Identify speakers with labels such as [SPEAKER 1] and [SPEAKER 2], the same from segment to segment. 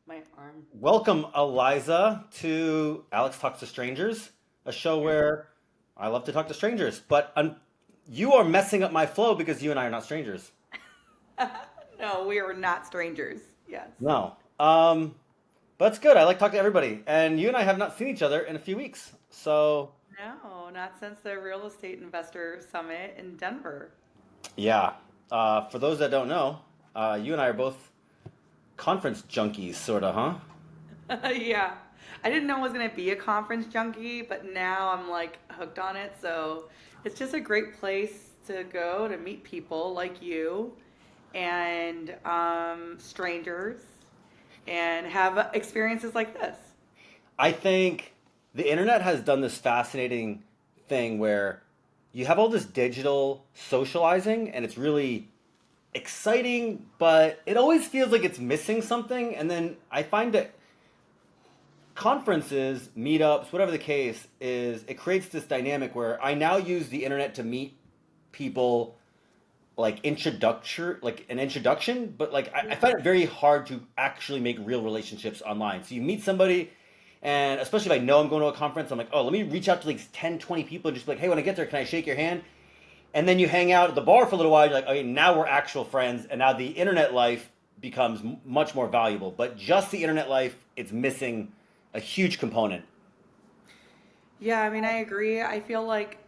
[SPEAKER 1] My arm.
[SPEAKER 2] Welcome, Eliza, to Alex Talks to Strangers, a show
[SPEAKER 1] Yeah.
[SPEAKER 2] where I love to talk to strangers. But you are messing up my flow because you and I are not strangers.
[SPEAKER 1] No, we are not strangers. Yes.
[SPEAKER 2] No. But it's good. I like talking to everybody. And you and I have not seen each other in a few weeks. So,
[SPEAKER 1] No, not since the real estate investor summit in Denver.
[SPEAKER 2] yeah. For those that don't know, you and I are both conference junkies, sort of, huh?
[SPEAKER 1] Yeah. I didn't know I was going to be a conference junkie, but now I'm like hooked on it. So it's just a great place to go to meet people like you and strangers and have experiences like this.
[SPEAKER 2] I think the internet has done this fascinating thing where you have all this digital socializing and it's really exciting, but it always feels like it's missing something. And then I find that conferences, meetups, whatever the case is, it creates this dynamic where I now use the internet to meet people like introduction like an introduction, but like I
[SPEAKER 1] Yeah.
[SPEAKER 2] find it very hard to actually make real relationships online. So you meet somebody, and especially if I know I'm going to a conference, I'm like, oh, let me reach out to like 10, 20 people and just be like, hey, when I get there, can I shake your hand? And then you hang out at the bar for a little while, you're like, okay, now we're actual friends, and now the internet life becomes much more valuable. But just the internet life, it's missing a huge component.
[SPEAKER 1] Yeah, I mean, I agree. I feel like,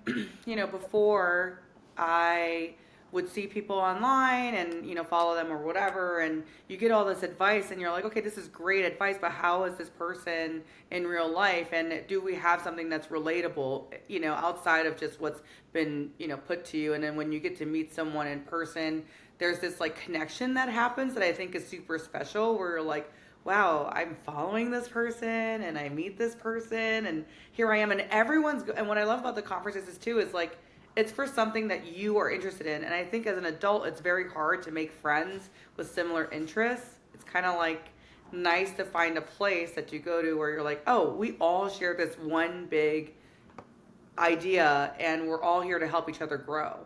[SPEAKER 1] before I would see people online and, follow them or whatever, and you get all this advice and you're like, okay, this is great advice, but how is this person in real life? And do we have something that's relatable, outside of just what's been, put to you? And then when you get to meet someone in person, there's this like connection that happens that I think is super special where you're like, wow, I'm following this person and I meet this person and here I am and and what I love about the conferences is too is like it's for something that you are interested in and I think as an adult it's very hard to make friends with similar interests. It's kind of like nice to find a place that you go to where you're like, "Oh, we all share this one big idea and we're all here to help each other grow."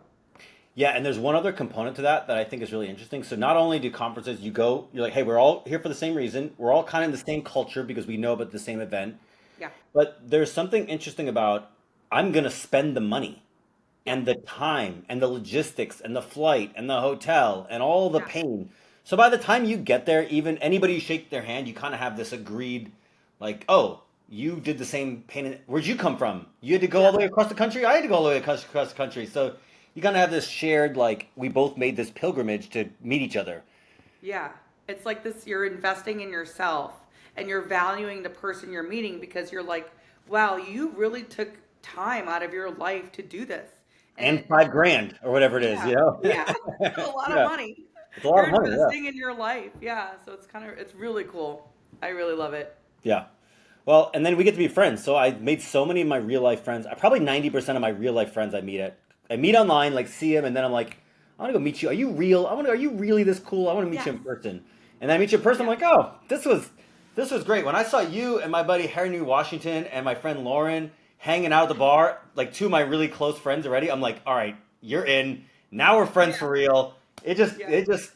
[SPEAKER 2] Yeah, and there's one other component to that that I think is really interesting. So not only do conferences you go, you're like, hey, we're all here for the same reason. We're all kind of in the same culture because we know about the same event.
[SPEAKER 1] Yeah.
[SPEAKER 2] But there's something interesting about I'm gonna spend the money
[SPEAKER 1] Yeah.
[SPEAKER 2] and the time and the logistics and the flight and the hotel and all the
[SPEAKER 1] Yeah.
[SPEAKER 2] pain. So by the time you get there, even anybody you shake their hand, you kind of have this agreed, like, oh, you did the same pain. Where'd you come from? You had to go all
[SPEAKER 1] Yeah.
[SPEAKER 2] the way across the country. I had to go all the way across the country. So you kind of have this shared, like, we both made this pilgrimage to meet each other.
[SPEAKER 1] Yeah. It's like this you're investing in yourself and you're valuing the person you're meeting because you're like, wow, you really took time out of your life to do this.
[SPEAKER 2] And
[SPEAKER 1] And
[SPEAKER 2] 5 grand or whatever it is,
[SPEAKER 1] yeah,
[SPEAKER 2] you know?
[SPEAKER 1] yeah, a lot of
[SPEAKER 2] Yeah,
[SPEAKER 1] money.
[SPEAKER 2] it's a lot
[SPEAKER 1] You're
[SPEAKER 2] of money. Yeah.
[SPEAKER 1] investing in your life. Yeah. So it's really cool. I really love it.
[SPEAKER 2] Yeah. Well, and then we get to be friends. So I made so many of my real life friends. I probably 90% of my real life friends I meet online, like see them, and then I'm like, I want to go meet you. Are you real? Are you really this cool? I want to meet you
[SPEAKER 1] Yes.
[SPEAKER 2] in person. And then I meet you in person. I'm
[SPEAKER 1] Yeah.
[SPEAKER 2] like, oh, this was great. When I saw you and my buddy Harry New Washington and my friend Lauren hanging out at the bar, like two of my really close friends already, I'm like, all right, you're in. Now we're friends
[SPEAKER 1] Yeah.
[SPEAKER 2] for real.
[SPEAKER 1] Yeah.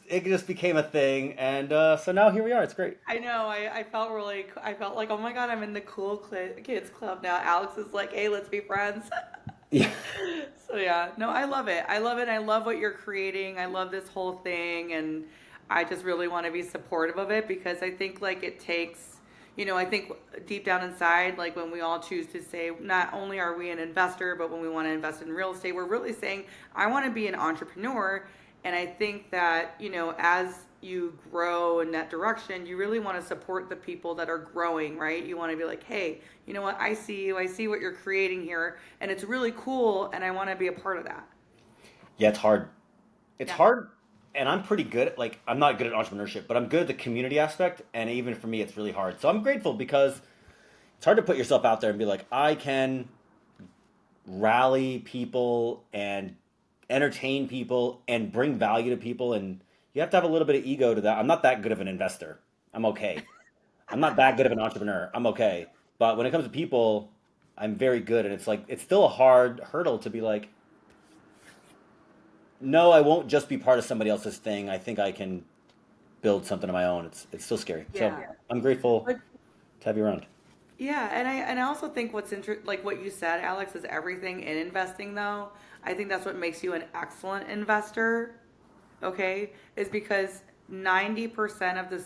[SPEAKER 2] It just became a thing, and so now here we are. It's great.
[SPEAKER 1] I know. I felt like, oh my God, I'm in the kids club now. Alex is like, hey, let's be friends.
[SPEAKER 2] Yeah.
[SPEAKER 1] So yeah, no, I love it. I love it. I love what you're creating. I love this whole thing, and I just really want to be supportive of it because I think like it takes, I think deep down inside, like when we all choose to say, not only are we an investor, but when we want to invest in real estate, we're really saying, I want to be an entrepreneur. And I think that, as you grow in that direction, you really want to support the people that are growing, right? You want to be like, hey, you know what? I see you. I see what you're creating here. And it's really cool. And I want to be a part of that.
[SPEAKER 2] Yeah, it's hard. It's
[SPEAKER 1] Yeah.
[SPEAKER 2] hard, and I'm pretty good at, like, I'm not good at entrepreneurship, but I'm good at the community aspect, and even for me, it's really hard. So I'm grateful because it's hard to put yourself out there and be like, I can rally people and entertain people and bring value to people, and you have to have a little bit of ego to that. I'm not that good of an investor. I'm okay. I'm not that good of an entrepreneur. I'm okay. But when it comes to people, I'm very good, and it's like it's still a hard hurdle to be like, no, I won't just be part of somebody else's thing. I think I can build something of my own, it's still scary. So
[SPEAKER 1] Yeah.
[SPEAKER 2] I'm grateful
[SPEAKER 1] But
[SPEAKER 2] to have you around.
[SPEAKER 1] yeah, and I also think like what you said, Alex, is everything in investing though. I think that's what makes you an excellent investor, okay? Is because 90% of the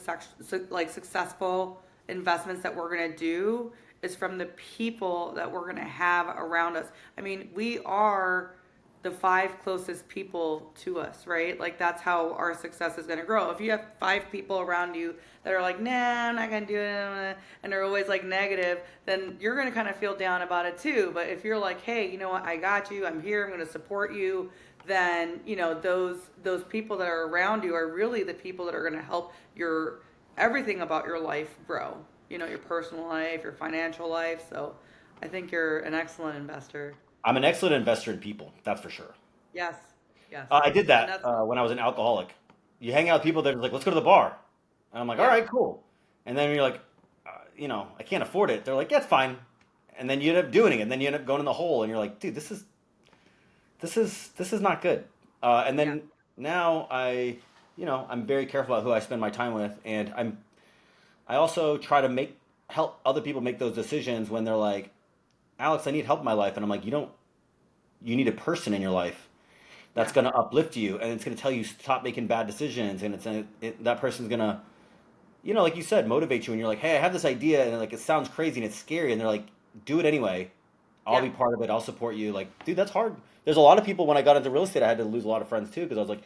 [SPEAKER 1] successful investments that we're going to do is from the people that we're going to have around us. I mean, we are the five closest people to us, right? Like that's how our success is going to grow. If you have five people around you that are like, nah, I'm not going to do it, and they're always like negative, then you're going to kind of feel down about it too. But if you're like, hey, you know what, I got you, I'm here, I'm going to support you, then those people that are around you are really the people that are going to help your everything about your life grow. Your personal life, your financial life. So I think you're an excellent investor.
[SPEAKER 2] I'm an excellent investor in people, that's for sure.
[SPEAKER 1] Yes, yes,
[SPEAKER 2] I did
[SPEAKER 1] and
[SPEAKER 2] that
[SPEAKER 1] that's
[SPEAKER 2] when I was an alcoholic. You hang out with people that are like, let's go to the bar. And I'm like, all
[SPEAKER 1] yeah,
[SPEAKER 2] right, cool. And then you're like, I can't afford it. They're like, that's fine. And then you end up doing it, and then you end up going in the hole, and you're like, dude, this is not good. And
[SPEAKER 1] yeah,
[SPEAKER 2] then now I'm very careful about who I spend my time with, and I also try to help other people make those decisions when they're like, Alex, I need help in my life, and I'm like, you need a person in your life that's
[SPEAKER 1] yeah,
[SPEAKER 2] going to uplift you, and it's going to tell you stop making bad decisions, and that person's going to, like you said, motivate you, and you're like, hey, I have this idea, and like it sounds crazy and it's scary, and they're like, do it anyway. I'll
[SPEAKER 1] yeah.
[SPEAKER 2] be part of it. I'll support you. Like, dude, that's hard. There's a lot of people when I got into real estate, I had to lose a lot of friends too because I was like,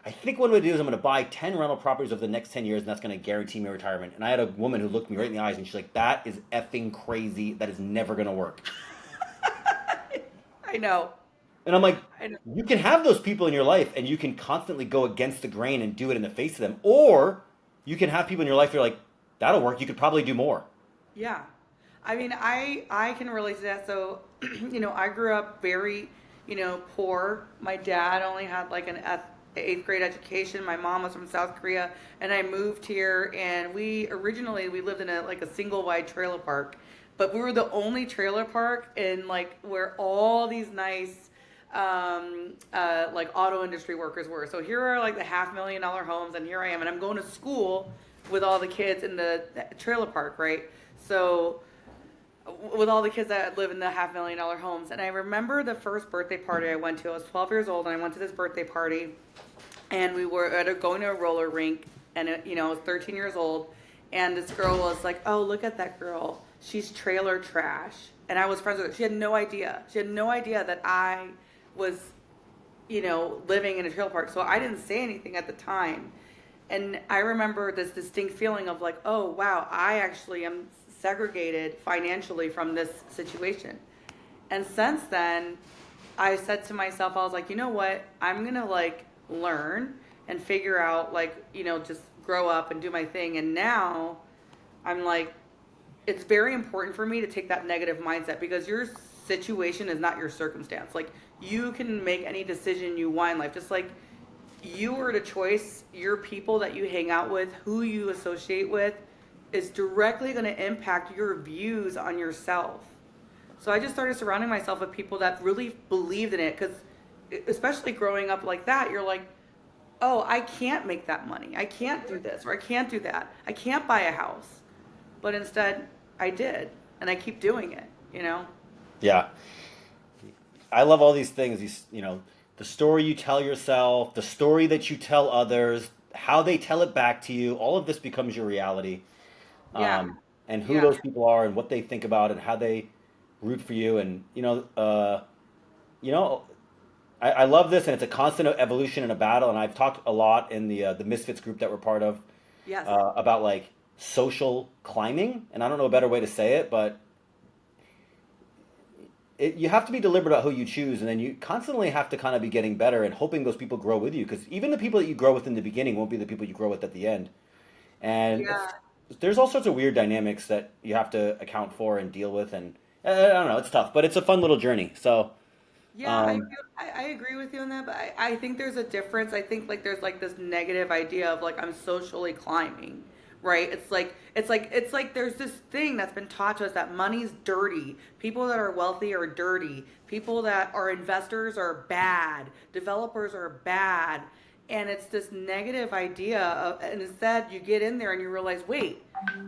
[SPEAKER 2] I think what I'm going to do is I'm going to buy 10 rental properties over the next 10 years, and that's going to guarantee me retirement. And I had a woman who looked me right in the eyes, and she's like, that is effing crazy. That is never going to work.
[SPEAKER 1] I know,
[SPEAKER 2] And I'm like,
[SPEAKER 1] I know.
[SPEAKER 2] you can have those people in your life, and you can constantly go against the grain and do it in the face of them. Or you can have people in your life you're like, that'll work. You could probably do more.
[SPEAKER 1] Yeah. I mean, I can relate to that. So, I grew up very, poor. My dad only had like an eighth grade education. My mom was from South Korea, and I moved here. And we originally we lived in a single wide trailer park, but we were the only trailer park in like where all these nice like auto industry workers were. So here are like the $500,000 homes, and here I am, and I'm going to school with all the kids in the trailer park, right? So with all the kids that live in the $500,000 homes. And I remember the first birthday party I went to. I was 12 years old, and I went to this birthday party, and we were going to a roller rink, and I was 13 years old, and this girl was like, "Oh, look at that girl. She's trailer trash." And I was friends with her. She had no idea. She had no idea that I was, living in a trailer park. So I didn't say anything at the time. And I remember this distinct feeling of like, oh wow, I actually am segregated financially from this situation. And since then, I said to myself, I was like, you know what? I'm gonna like learn and figure out like, just grow up and do my thing. And now I'm like, it's very important for me to take that negative mindset because your situation is not your circumstance. Like you can make any decision you want in life. Just like you are the choice, your people that you hang out with, who you associate with, is directly going to impact your views on yourself. So I just started surrounding myself with people that really believed in it because especially growing up like that, you're like, oh, I can't make that money. I can't do this or I can't do that. I can't buy a house. But instead, I did. And I keep doing it.
[SPEAKER 2] Yeah. I love all these things. The story you tell yourself, the story that you tell others, how they tell it back to you, all of this becomes your reality.
[SPEAKER 1] Yeah.
[SPEAKER 2] And who
[SPEAKER 1] Yeah.
[SPEAKER 2] those people are and what they think about and how they root for you. And, you know, I love this, and it's a constant evolution and a battle. And I've talked a lot in the Misfits group that we're part of
[SPEAKER 1] Yes.
[SPEAKER 2] about like social climbing. And I don't know a better way to say it, but you have to be deliberate about who you choose, and then you constantly have to kind of be getting better and hoping those people grow with you. Because even the people that you grow with in the beginning won't be the people you grow with at the end. And
[SPEAKER 1] Yeah.
[SPEAKER 2] there's all sorts of weird dynamics that you have to account for and deal with. And I don't know, it's tough, but it's a fun little journey. So,
[SPEAKER 1] Yeah,
[SPEAKER 2] um,
[SPEAKER 1] I agree with you on that, but I think there's a difference. I think like there's like this negative idea of like I'm socially climbing, right? It's like there's this thing that's been taught to us that money's dirty. People that are wealthy are dirty. People that are investors are bad. Developers are bad. And it's this negative idea of, and instead you get in there and you realize, wait,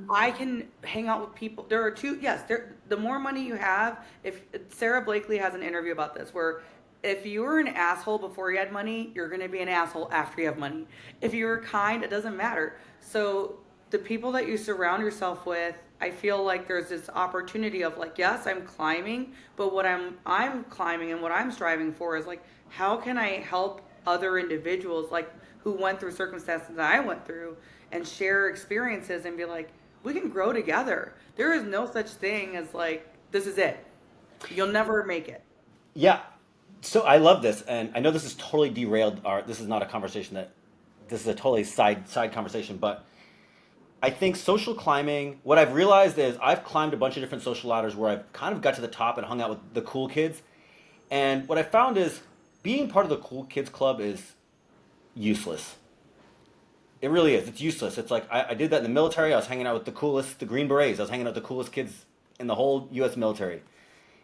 [SPEAKER 1] I can hang out with people. There are two, yes, the more money you have, if Sarah Blakely has an interview about this, where if you were an asshole before you had money, you're going to be an asshole after you have money. If you were kind, it doesn't matter. So the people that you surround yourself with, I feel like there's this opportunity of like, yes, I'm climbing, but what I'm climbing and what I'm striving for is like, how can I help other individuals like who went through circumstances that I went through and share experiences and be like, we can grow together. There is no such thing as like, this is it. You'll never make it.
[SPEAKER 2] Yeah. So I love this, and I know this is totally derailed. This is not a conversation that. This is a totally side conversation, but I think social climbing. What I've realized is I've climbed a bunch of different social ladders where I've kind of got to the top and hung out with the cool kids, and what I found is being part of the cool kids club is useless. It really is. It's useless. It's like I did that in the military. I was hanging out with the coolest, the Green Berets. I was hanging out with the coolest kids in the whole U.S. military.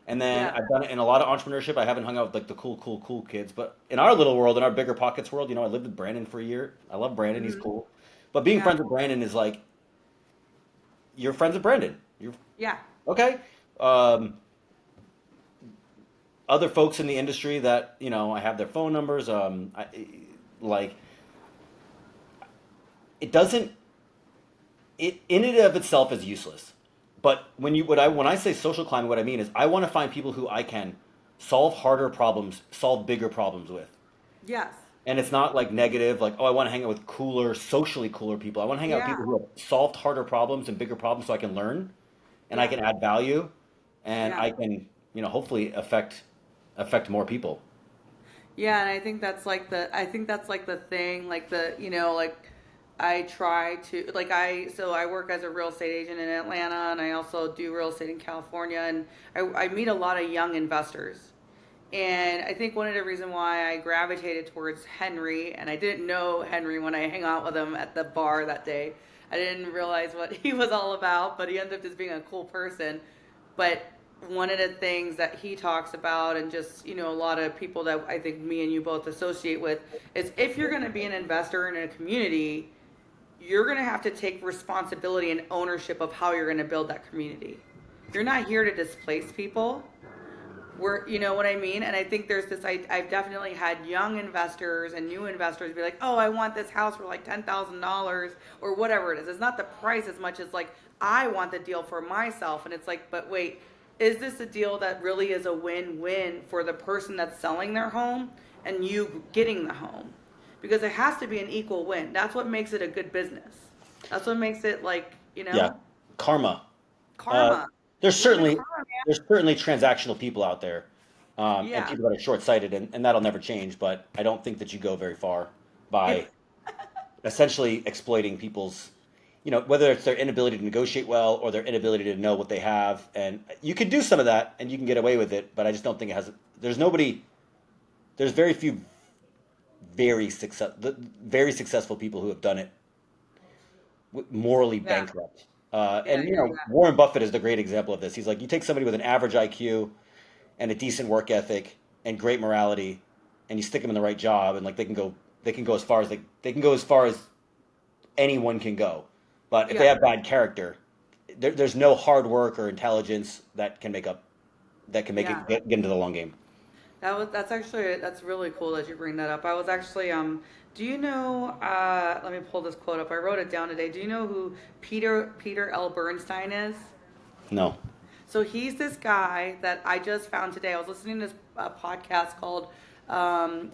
[SPEAKER 2] And then
[SPEAKER 1] Yeah.
[SPEAKER 2] I've done it in a lot of entrepreneurship. I haven't hung out with like the cool kids. But in our little world, in our bigger pockets world, I lived with Brandon for a year. I love Brandon. He's
[SPEAKER 1] Hmm.
[SPEAKER 2] cool. But being
[SPEAKER 1] Yeah.
[SPEAKER 2] friends with Brandon is like you're friends with Brandon. You're
[SPEAKER 1] Yeah.
[SPEAKER 2] okay. Um, Other folks in the industry that I have their phone numbers. Like it doesn't. It in and of itself is useless. But when I say social climbing, what I mean is I want to find people who I can solve harder problems, solve bigger problems with.
[SPEAKER 1] Yes.
[SPEAKER 2] And it's not like negative, like, oh, I want to hang out with cooler, socially cooler people. I want to hang out with
[SPEAKER 1] Yeah.
[SPEAKER 2] people who have solved harder problems and bigger problems so I can learn and I
[SPEAKER 1] Yeah.
[SPEAKER 2] can add value and
[SPEAKER 1] Yeah.
[SPEAKER 2] I can, hopefully affect more people.
[SPEAKER 1] Yeah, and I think that's like the thing, like like I try to like I work as a real estate agent in Atlanta and I also do real estate in California and I meet a lot of young investors. And I think one of the reasons why I gravitated towards Henry, and I didn't know Henry when I hang out with him at the bar that day. I didn't realize what he was all about, but he ended up just being a cool person. But one of the things that he talks about, and just, a lot of people that I think me and you both associate with, is if you're going to be an investor in a community, you're going to have to take responsibility and ownership of how you're going to build that community. You're not here to displace people. You know what I mean? And I think there's this, I've definitely had young investors and new investors be like, oh, I want this house for like $10,000 or whatever it is. It's not the price as much as like, I want the deal for myself. And it's like, but wait, is this a deal that really is a win-win for the person that's selling their home and you getting the home? Because it has to be an equal win. That's what makes it a good business. That's what makes it like,
[SPEAKER 2] Yeah. Karma. Uh,
[SPEAKER 1] karma.
[SPEAKER 2] there's
[SPEAKER 1] Look at the
[SPEAKER 2] certainly
[SPEAKER 1] karma, man.
[SPEAKER 2] there's certainly transactional people out there, and
[SPEAKER 1] Yeah.
[SPEAKER 2] people that are short-sighted, and that'll never change. But I don't think that you go very far by essentially exploiting people's, whether it's their inability to negotiate well or their inability to know what they have. And you can do some of that, and you can get away with it. But I just don't think it has. There's nobody. There's very few very successful people who have done it morally
[SPEAKER 1] Yeah.
[SPEAKER 2] bankrupt.
[SPEAKER 1] Yeah.
[SPEAKER 2] And
[SPEAKER 1] Yeah.
[SPEAKER 2] Warren Buffett is the great example of this. He's like, you take somebody with an average IQ and a decent work ethic and great morality, and you stick them in the right job, and like they can go as far as they can go as far as anyone can go. But if they
[SPEAKER 1] Yeah.
[SPEAKER 2] have bad character, there's no hard work or intelligence that can make
[SPEAKER 1] Yeah.
[SPEAKER 2] it get into the long game.
[SPEAKER 1] That's really cool that you bring that up. I was actually do you know let me pull this quote up. I wrote it down today. Do you know who Peter L. Bernstein is?
[SPEAKER 2] No.
[SPEAKER 1] So he's this guy that I just found today. I was listening to this podcast called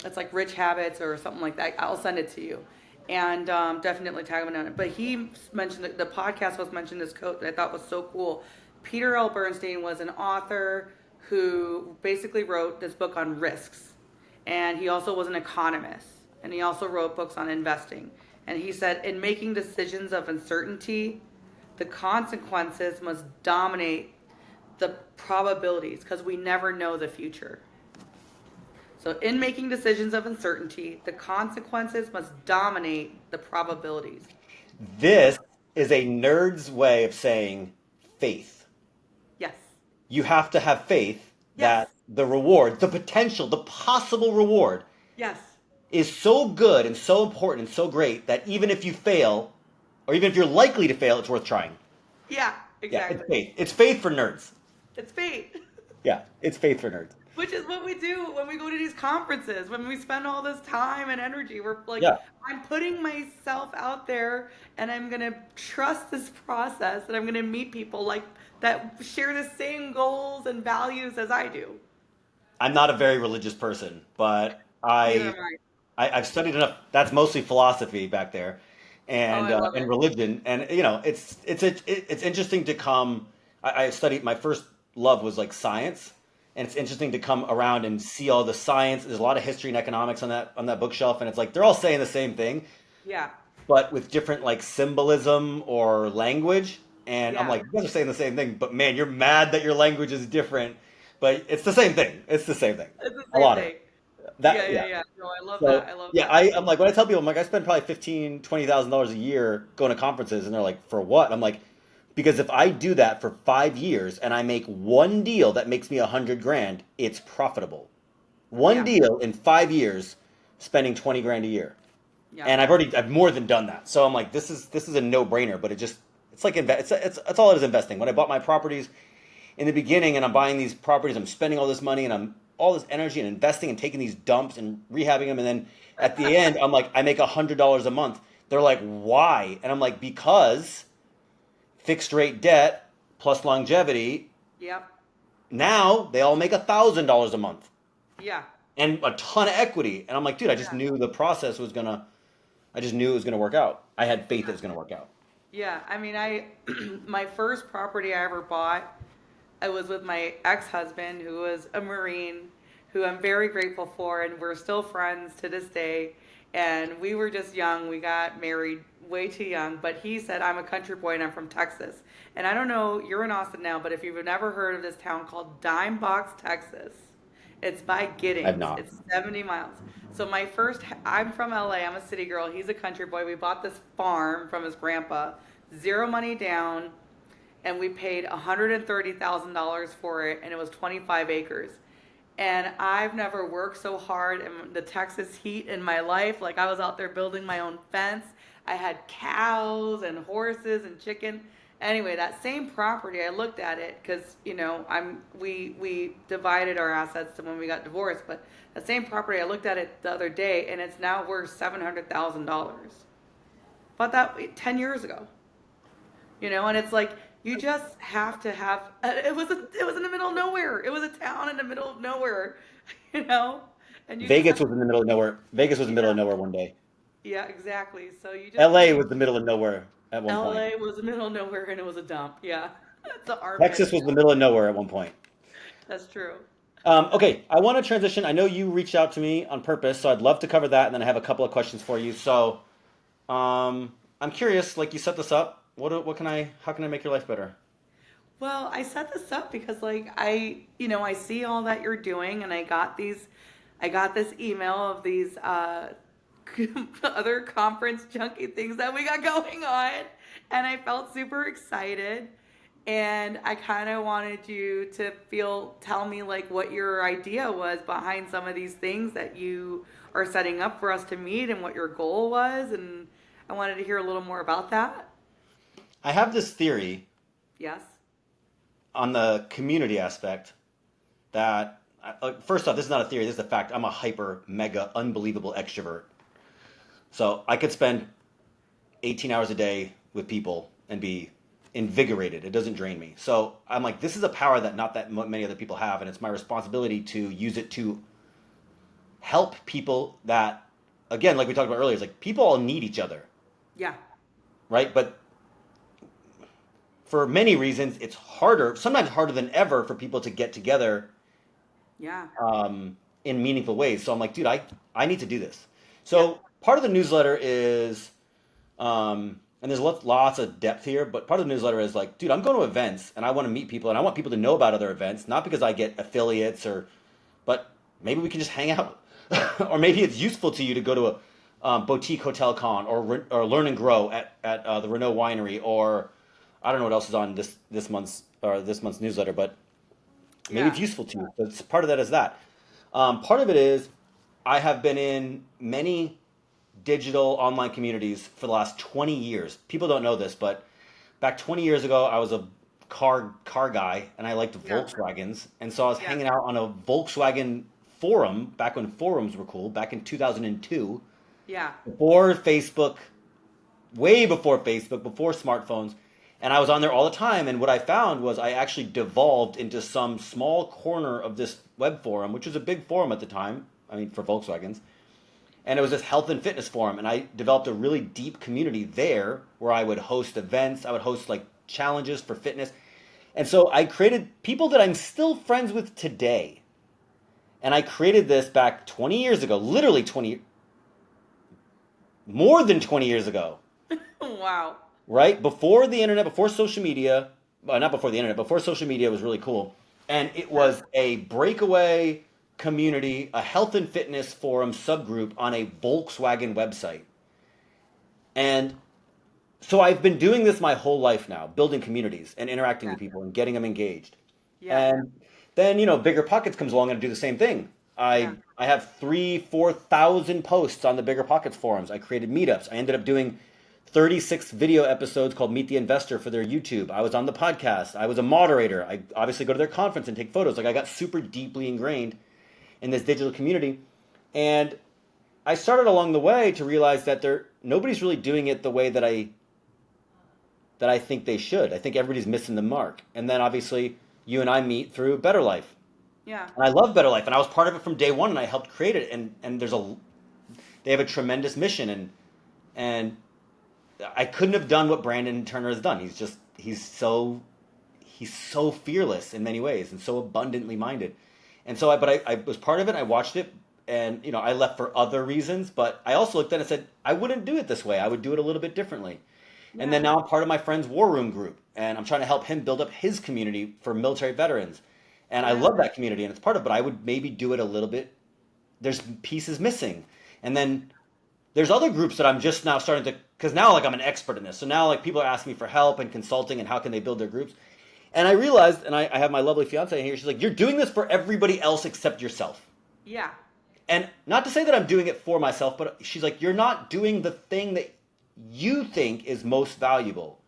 [SPEAKER 1] it's like Rich Habits or something like that. I'll send it to you. And definitely tag him on it. But he mentioned the podcast was mentioned this quote that I thought was so cool. Peter L. Bernstein was an author who basically wrote this book on risks. And he also was an economist. And he also wrote books on investing. And he said, in making decisions of uncertainty, the consequences must dominate the probabilities because we never know the future. So, in making decisions of uncertainty, the consequences must dominate the probabilities.
[SPEAKER 2] This is a nerd's way of saying faith.
[SPEAKER 1] Yes.
[SPEAKER 2] You have to have faith
[SPEAKER 1] Yes.
[SPEAKER 2] that the reward, the potential, the possible reward
[SPEAKER 1] Yes.
[SPEAKER 2] is so good and so important and so great that even if you fail, or even if you're likely to fail, it's worth trying.
[SPEAKER 1] Yeah,
[SPEAKER 2] Yeah, it's
[SPEAKER 1] exactly.
[SPEAKER 2] faith. It's faith for nerds.
[SPEAKER 1] It's fate.
[SPEAKER 2] Yeah, it's faith for nerds.
[SPEAKER 1] Which is what we do when we go to these conferences, when we spend all this time and energy. We're like,
[SPEAKER 2] Yeah.
[SPEAKER 1] I'm putting myself out there and I'm going to trust this process and I'm going to meet people like that share the same goals and values as I do.
[SPEAKER 2] I'm not a very religious person, but
[SPEAKER 1] Neither am I.
[SPEAKER 2] I've studied enough. That's mostly philosophy back there,
[SPEAKER 1] Oh, I love
[SPEAKER 2] and
[SPEAKER 1] it.
[SPEAKER 2] religion, and it's interesting to come. I studied my first love was like science, and it's interesting to come around and see all the science. There's a lot of history and economics on that bookshelf, and it's like they're all saying the same thing,
[SPEAKER 1] Yeah.
[SPEAKER 2] but with different like symbolism or language. And I'm
[SPEAKER 1] Yeah.
[SPEAKER 2] like, you guys are saying the same thing, but man, you're mad that your language is different. But it's the same thing. It's the same thing.
[SPEAKER 1] It's the
[SPEAKER 2] A
[SPEAKER 1] same
[SPEAKER 2] lot of it.
[SPEAKER 1] thing. Yeah,
[SPEAKER 2] That
[SPEAKER 1] yeah,
[SPEAKER 2] yeah.
[SPEAKER 1] yeah. No, I love that.
[SPEAKER 2] So
[SPEAKER 1] I love
[SPEAKER 2] yeah,
[SPEAKER 1] that.
[SPEAKER 2] I'm like when I tell people I'm like I spend probably $15,000 to $20,000 a year going to conferences, and they're like, for what? I'm like, because if I do that for 5 years and I make one deal that makes me 100 grand, it's profitable. One
[SPEAKER 1] Yeah.
[SPEAKER 2] deal in 5 years, spending 20 grand a year,
[SPEAKER 1] Yeah.
[SPEAKER 2] and I've more than done that. So I'm like, this is a no brainer. But it's like it's all it is investing. When I bought my properties in the beginning and I'm buying these properties, I'm spending all this money and I'm all this energy and investing and taking these dumps and rehabbing them. And then at the end, I'm like, I make $100 a month. They're like, why? And I'm like, because fixed rate debt plus longevity,
[SPEAKER 1] Yep.
[SPEAKER 2] now they all make $1,000 a month
[SPEAKER 1] Yeah.
[SPEAKER 2] and a ton of equity. And I'm like, dude, I just
[SPEAKER 1] Yeah.
[SPEAKER 2] knew the process was gonna, I just knew it was gonna work out. I had faith it was gonna work out.
[SPEAKER 1] Yeah. I mean, my first property I ever bought, I was with my ex-husband who was a Marine, who I'm very grateful for, and we're still friends to this day. And we were just young. We got married way too young. But he said, I'm a country boy and I'm from Texas. And I don't know, you're in Austin now, but if you've never heard of this town called Dime Box, Texas, it's by
[SPEAKER 2] I've
[SPEAKER 1] Giddings.
[SPEAKER 2] not.
[SPEAKER 1] It's 70 miles. So I'm from LA. I'm a city girl. He's a country boy. We bought this farm from his grandpa, zero money down, and we paid $130,000 for it, and it was 25 acres. And I've never worked so hard in the Texas heat in my life. Like I was out there building my own fence. I had cows and horses and chicken. Anyway, that same property, I looked at it because we divided our assets when we got divorced. But that same property, I looked at it the other day, and it's now worth $700,000. Bought that 10 years ago. And it's like you just have to have. It was in the middle of nowhere. It was a town in the middle of nowhere, you know, and you just
[SPEAKER 2] Vegas
[SPEAKER 1] have.
[SPEAKER 2] was in the middle of nowhere. Vegas was in the middle
[SPEAKER 1] Yeah,
[SPEAKER 2] of nowhere one day.
[SPEAKER 1] yeah, exactly. So you just
[SPEAKER 2] LA
[SPEAKER 1] need.
[SPEAKER 2] was the middle of nowhere at one point.
[SPEAKER 1] LA was the middle of nowhere and it was a dump. Yeah, it's an
[SPEAKER 2] Texas
[SPEAKER 1] armpit.
[SPEAKER 2] was the middle of nowhere at one point.
[SPEAKER 1] That's true.
[SPEAKER 2] Okay, I want to transition. I know you reached out to me on purpose, so I'd love to cover that, and then I have a couple of questions for you. So, I'm curious. Like you set this up. What can I? How can I make your life better?
[SPEAKER 1] Well, I set this up because I see all that you're doing and I got this email of these other conference junkie things that we got going on and I felt super excited and I kind of wanted you to tell me like what your idea was behind some of these things that you are setting up for us to meet and what your goal was and I wanted to hear a little more about that.
[SPEAKER 2] I have this theory
[SPEAKER 1] Yes.
[SPEAKER 2] on the community aspect that first off, this is not a theory. This is a fact. I'm a hyper, mega, unbelievable extrovert. So I could spend 18 hours a day with people and be invigorated. It doesn't drain me. So I'm like, this is a power that not that many other people have, and it's my responsibility to use it to help people that, again, like we talked about earlier, is like people all need each other,
[SPEAKER 1] Yeah.
[SPEAKER 2] right? But for many reasons, it's harder, sometimes harder than ever, for people to get together
[SPEAKER 1] Yeah.
[SPEAKER 2] in meaningful ways. So I'm like, dude, I need to do this.
[SPEAKER 1] Yeah.
[SPEAKER 2] So part of the newsletter is, and there's lots of depth here, but part of the newsletter is like, dude, I'm going to events and I want to meet people and I want people to know about other events, not because I get affiliates but maybe we can just hang out. Or maybe it's useful to you to go to a boutique hotel con or learn and grow at the Renault winery, or I don't know what else is on this month's newsletter, but maybe
[SPEAKER 1] Yeah.
[SPEAKER 2] it's useful to you. So it's part of that is that. Part of it is I have been in many digital online communities for the last 20 years. People don't know this, but back 20 years ago, I was a car guy and I liked
[SPEAKER 1] Yeah.
[SPEAKER 2] Volkswagens. And so I was
[SPEAKER 1] Yeah.
[SPEAKER 2] hanging out on a Volkswagen forum back when forums were cool, back in 2002,
[SPEAKER 1] Yeah.
[SPEAKER 2] before Facebook, way before Facebook, before smartphones. And I was on there all the time. And what I found was I actually devolved into some small corner of this web forum, which was a big forum at the time. I mean, for Volkswagens. And it was this health and fitness forum. And I developed a really deep community there where I would host events. I would host like challenges for fitness. And so I created people that I'm still friends with today. And I created this back 20 years ago, literally 20, more than 20 years ago.
[SPEAKER 1] Wow.
[SPEAKER 2] Right? Before the internet, before social media, well, not before the internet, before social media was really cool. And it was a breakaway community, a health and fitness forum subgroup on a Volkswagen website. And so I've been doing this my whole life now, building communities and interacting
[SPEAKER 1] Yeah.
[SPEAKER 2] with people and getting them engaged.
[SPEAKER 1] Yeah.
[SPEAKER 2] And then, Bigger Pockets comes along and I do the same thing.
[SPEAKER 1] Yeah.
[SPEAKER 2] I have 4,000 posts on the Bigger Pockets forums. I created meetups. I ended up doing 36 video episodes called Meet the Investor for their YouTube. I was on the podcast. I was a moderator. I obviously go to their conference and take photos. Like I got super deeply ingrained in this digital community. And I started along the way to realize that nobody's really doing it the way that I think they should. I think everybody's missing the mark. And then obviously you and I meet through Better Life.
[SPEAKER 1] Yeah.
[SPEAKER 2] And I love Better Life and I was part of it from day one and I helped create it and they have a tremendous mission and I couldn't have done what Brandon Turner has done. He's so fearless in many ways and so abundantly minded. And so I was part of it. I watched it, and I left for other reasons. But I also looked at it and said I wouldn't do it this way. I would do it a little bit differently. And then
[SPEAKER 1] Yeah.
[SPEAKER 2] now I'm part of my friend's War Room group, and I'm trying to help him build up his community for military veterans. And I
[SPEAKER 1] Yeah.
[SPEAKER 2] love that community, and it's part of it. But I would maybe do it a little bit. There's pieces missing, and then there's other groups that I'm just now starting to, because now like I'm an expert in this. So now like people are asking me for help and consulting and how can they build their groups. And I realized, and I have my lovely fiance here, she's like, you're doing this for everybody else except yourself.
[SPEAKER 1] Yeah.
[SPEAKER 2] And not to say that I'm doing it for myself, but she's like, you're not doing the thing that you think is most valuable,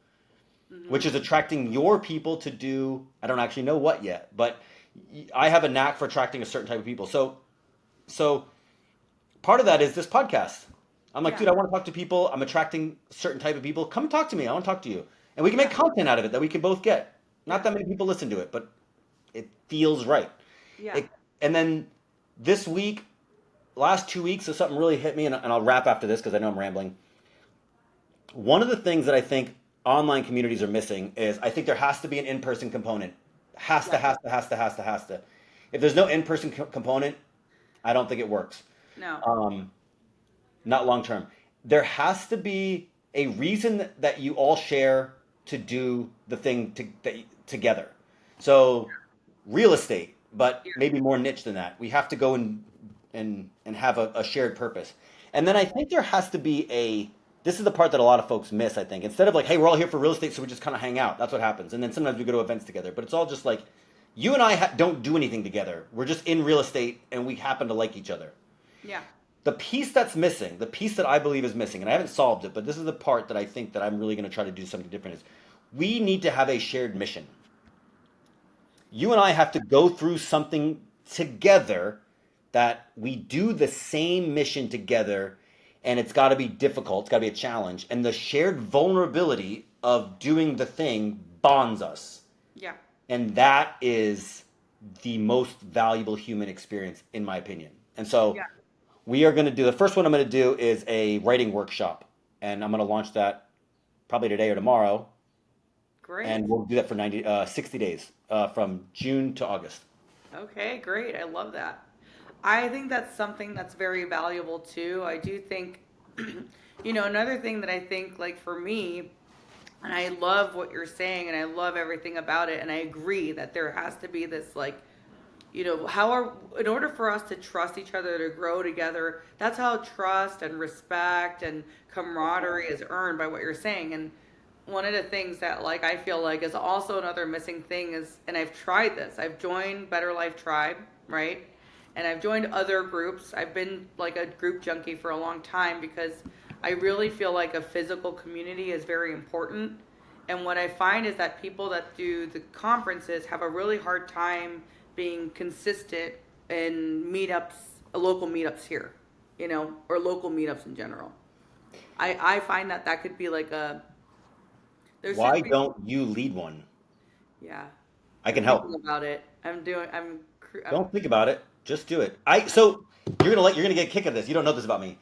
[SPEAKER 2] which is attracting your people to do, I don't actually know what yet, but I have a knack for attracting a certain type of people. So part of that is this podcast. I'm like,
[SPEAKER 1] Yeah.
[SPEAKER 2] dude, I want to talk to people. I'm attracting a certain type of people. Come and talk to me. I want to talk to you. And we can make
[SPEAKER 1] Yeah.
[SPEAKER 2] content out of it that we can both get. Not
[SPEAKER 1] Yeah.
[SPEAKER 2] that many people listen to it, but it feels right.
[SPEAKER 1] Yeah.
[SPEAKER 2] And then this week, last 2 weeks, so something really hit me, and I'll wrap after this because I know I'm rambling. One of the things that I think online communities are missing is I think there has to be an in-person component. Has to,
[SPEAKER 1] Yeah.
[SPEAKER 2] has to, has to, has to, has to. If there's no in-person component, I don't think it works.
[SPEAKER 1] No.
[SPEAKER 2] Not long term. There has to be a reason that you all share to do the thing together. So, real estate, but
[SPEAKER 1] Yeah.
[SPEAKER 2] maybe more niche than that. We have to go and have a shared purpose. And then I think there has to be this is the part that a lot of folks miss, I think. Instead of like, hey, we're all here for real estate, so we just kind of hang out. That's what happens. And then sometimes we go to events together. But it's all just like, you and I don't do anything together. We're just in real estate and we happen to like each other.
[SPEAKER 1] Yeah.
[SPEAKER 2] The piece that's missing, the piece that I believe is missing, and I haven't solved it, but this is the part that I think that I'm really going to try to do something different, is we need to have a shared mission. You and I have to go through something together that we do the same mission together, and it's got to be difficult, it's got to be a challenge, and the shared vulnerability of doing the thing bonds us.
[SPEAKER 1] Yeah.
[SPEAKER 2] And that is the most valuable human experience, in my opinion. And so
[SPEAKER 1] Yeah.
[SPEAKER 2] we are going to do, the first one I'm going to do is a writing workshop. And I'm going to launch that probably today or tomorrow.
[SPEAKER 1] Great.
[SPEAKER 2] And we'll do that for 60 days from June to August.
[SPEAKER 1] Okay, great. I love that. I think that's something that's very valuable too. I do think, another thing that I think, like for me, and I love what you're saying and I love everything about it. And I agree that there has to be this, like, in order for us to trust each other, to grow together, that's how trust and respect and camaraderie is earned, by what you're saying. And one of the things that, like, I feel like is also another missing thing is, and I've tried this, I've joined Better Life Tribe, right? and I've joined other groups. I've been like a group junkie for a long time because I really feel like a physical community is very important. And what I find is that people that do the conferences have a really hard time being consistent in meetups, local meetups here, or local meetups in general. I find that that could be like there
[SPEAKER 2] Why
[SPEAKER 1] should be,
[SPEAKER 2] don't you lead one?
[SPEAKER 1] yeah.
[SPEAKER 2] I
[SPEAKER 1] I'm
[SPEAKER 2] can help.
[SPEAKER 1] thinking about it. I'm
[SPEAKER 2] Don't think about it. Just do it. So you're gonna get a kick of this. You don't know this about me.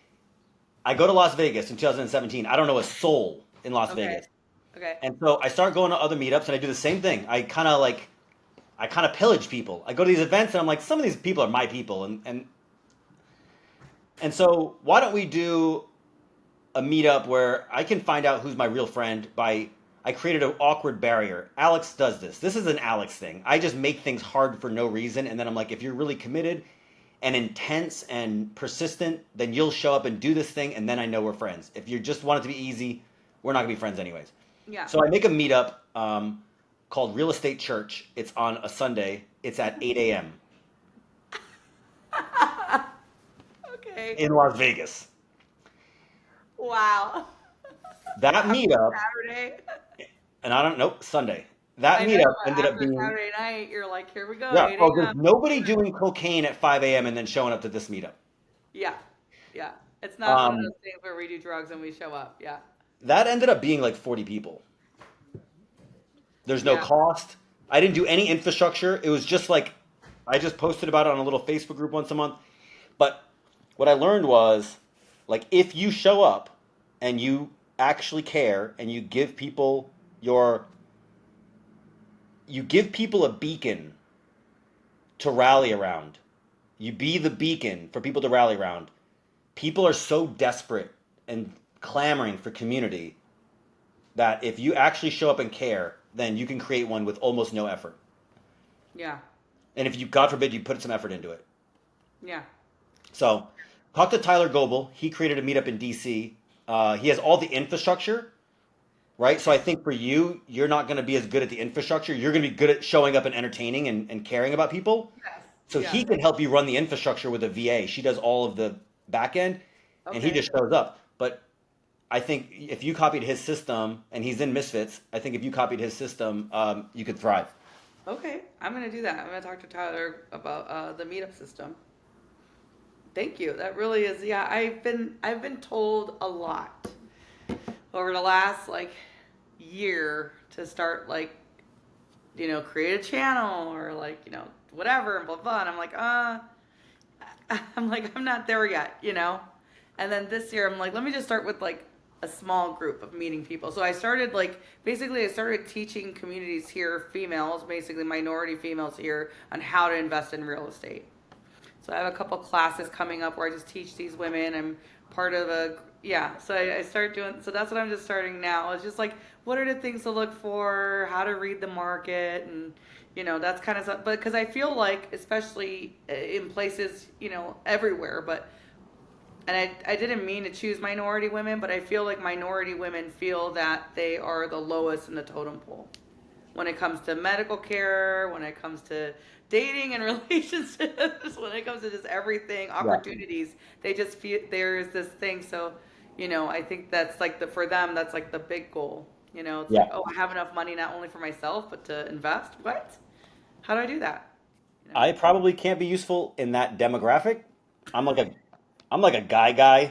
[SPEAKER 2] I go to Las Vegas in 2017. I don't know a soul in Las
[SPEAKER 1] okay.
[SPEAKER 2] Vegas.
[SPEAKER 1] Okay.
[SPEAKER 2] And so I start going to other meetups and I do the same thing. I kind of pillage people. I go to these events and I'm like, some of these people are my people, and so why don't we do a meetup where I can find out who's my real friend by I created an awkward barrier. Alex does this. This is an Alex thing. I just make things hard for no reason, and then I'm like, if you're really committed and intense and persistent, then you'll show up and do this thing, and then I know we're friends. If you just want it to be easy, we're not gonna be friends anyways.
[SPEAKER 1] Yeah.
[SPEAKER 2] So I make a meetup called Real Estate Church. It's on a Sunday. It's at 8 a.m.
[SPEAKER 1] Okay.
[SPEAKER 2] in Las Vegas.
[SPEAKER 1] Wow.
[SPEAKER 2] That meetup,
[SPEAKER 1] Saturday.
[SPEAKER 2] and I don't know, Sunday. That
[SPEAKER 1] I know,
[SPEAKER 2] meetup
[SPEAKER 1] but
[SPEAKER 2] ended up
[SPEAKER 1] after
[SPEAKER 2] being,
[SPEAKER 1] Saturday night, you're like, here we go,
[SPEAKER 2] yeah,
[SPEAKER 1] 8
[SPEAKER 2] oh, there's
[SPEAKER 1] a.m.
[SPEAKER 2] nobody doing cocaine at 5 a.m. and then showing up to this meetup.
[SPEAKER 1] Yeah. Yeah. It's not one of
[SPEAKER 2] Um,
[SPEAKER 1] those things where we do drugs and we show up. Yeah.
[SPEAKER 2] that ended up being like 40 people. There's no
[SPEAKER 1] Yeah.
[SPEAKER 2] cost. I didn't do any infrastructure. It was just like, I just posted about it on a little Facebook group once a month. But what I learned was, like, if you show up and you actually care and you give people a beacon to rally around. You be the beacon for people to rally around. People are so desperate and clamoring for community that if you actually show up and care, then you can create one with almost no effort.
[SPEAKER 1] Yeah.
[SPEAKER 2] And if you, God forbid, you put some effort into it.
[SPEAKER 1] Yeah.
[SPEAKER 2] So, talk to Tyler Goebel. He created a meetup in DC. He has all the infrastructure, right? So I think for you, you're not going to be as good at the infrastructure. You're going to be good at showing up and entertaining and caring about people.
[SPEAKER 1] Yes.
[SPEAKER 2] So
[SPEAKER 1] Yeah.
[SPEAKER 2] he can help you run the infrastructure with a VA. She does all of the back end, and he
[SPEAKER 1] Okay.
[SPEAKER 2] just shows up. But I think if you copied his system, and he's in Misfits, I think if you copied his system, you could thrive.
[SPEAKER 1] Okay. I'm gonna do that. I'm gonna talk to Tyler about the meetup system. Thank you. That really is. Yeah. I've been told a lot over the last like year to start like create a channel or like whatever and blah blah. And I'm like I'm not there yet. And then this year I'm like, let me just start with like a small group of meeting people. So I started basically I started teaching communities here, females, basically minority females here, on how to invest in real estate. So I have a couple classes coming up where I just teach these women. I'm part of so I start doing, so that's what I'm just starting now. It's just like, what are the things to look for, how to read the market, and, that's kind of stuff. But because I feel like, especially in places, everywhere, and I didn't mean to choose minority women, but I feel like minority women feel that they are the lowest in the totem pole when it comes to medical care, when it comes to dating and relationships, when it comes to just everything,
[SPEAKER 2] Yeah.
[SPEAKER 1] opportunities. They just feel there's this thing. So, I think that's like for them, that's like the big goal. It's
[SPEAKER 2] Yeah.
[SPEAKER 1] like, oh, I have enough money not only for myself, but to invest. What? How do I do that? You know?
[SPEAKER 2] I probably can't be useful in that demographic. I'm like a, I'm like a guy,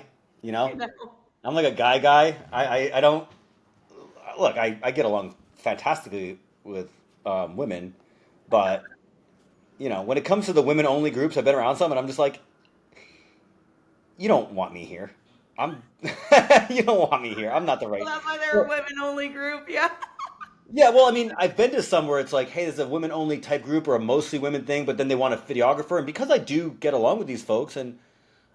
[SPEAKER 2] you
[SPEAKER 1] You
[SPEAKER 2] know.
[SPEAKER 1] know?
[SPEAKER 2] I'm like a guy. I don't look. I get along fantastically with women, but when it comes to the women only groups, I've been around some, and I'm just like, you don't want me here. I'm, you don't want me here. I'm not the
[SPEAKER 1] Well,
[SPEAKER 2] right.
[SPEAKER 1] that's why they're a
[SPEAKER 2] Well,
[SPEAKER 1] women only group. Yeah.
[SPEAKER 2] yeah, well, I mean, I've been to some where it's like, hey, there's a women only type group or a mostly women thing, but then they want a videographer, and because I do get along with these folks, and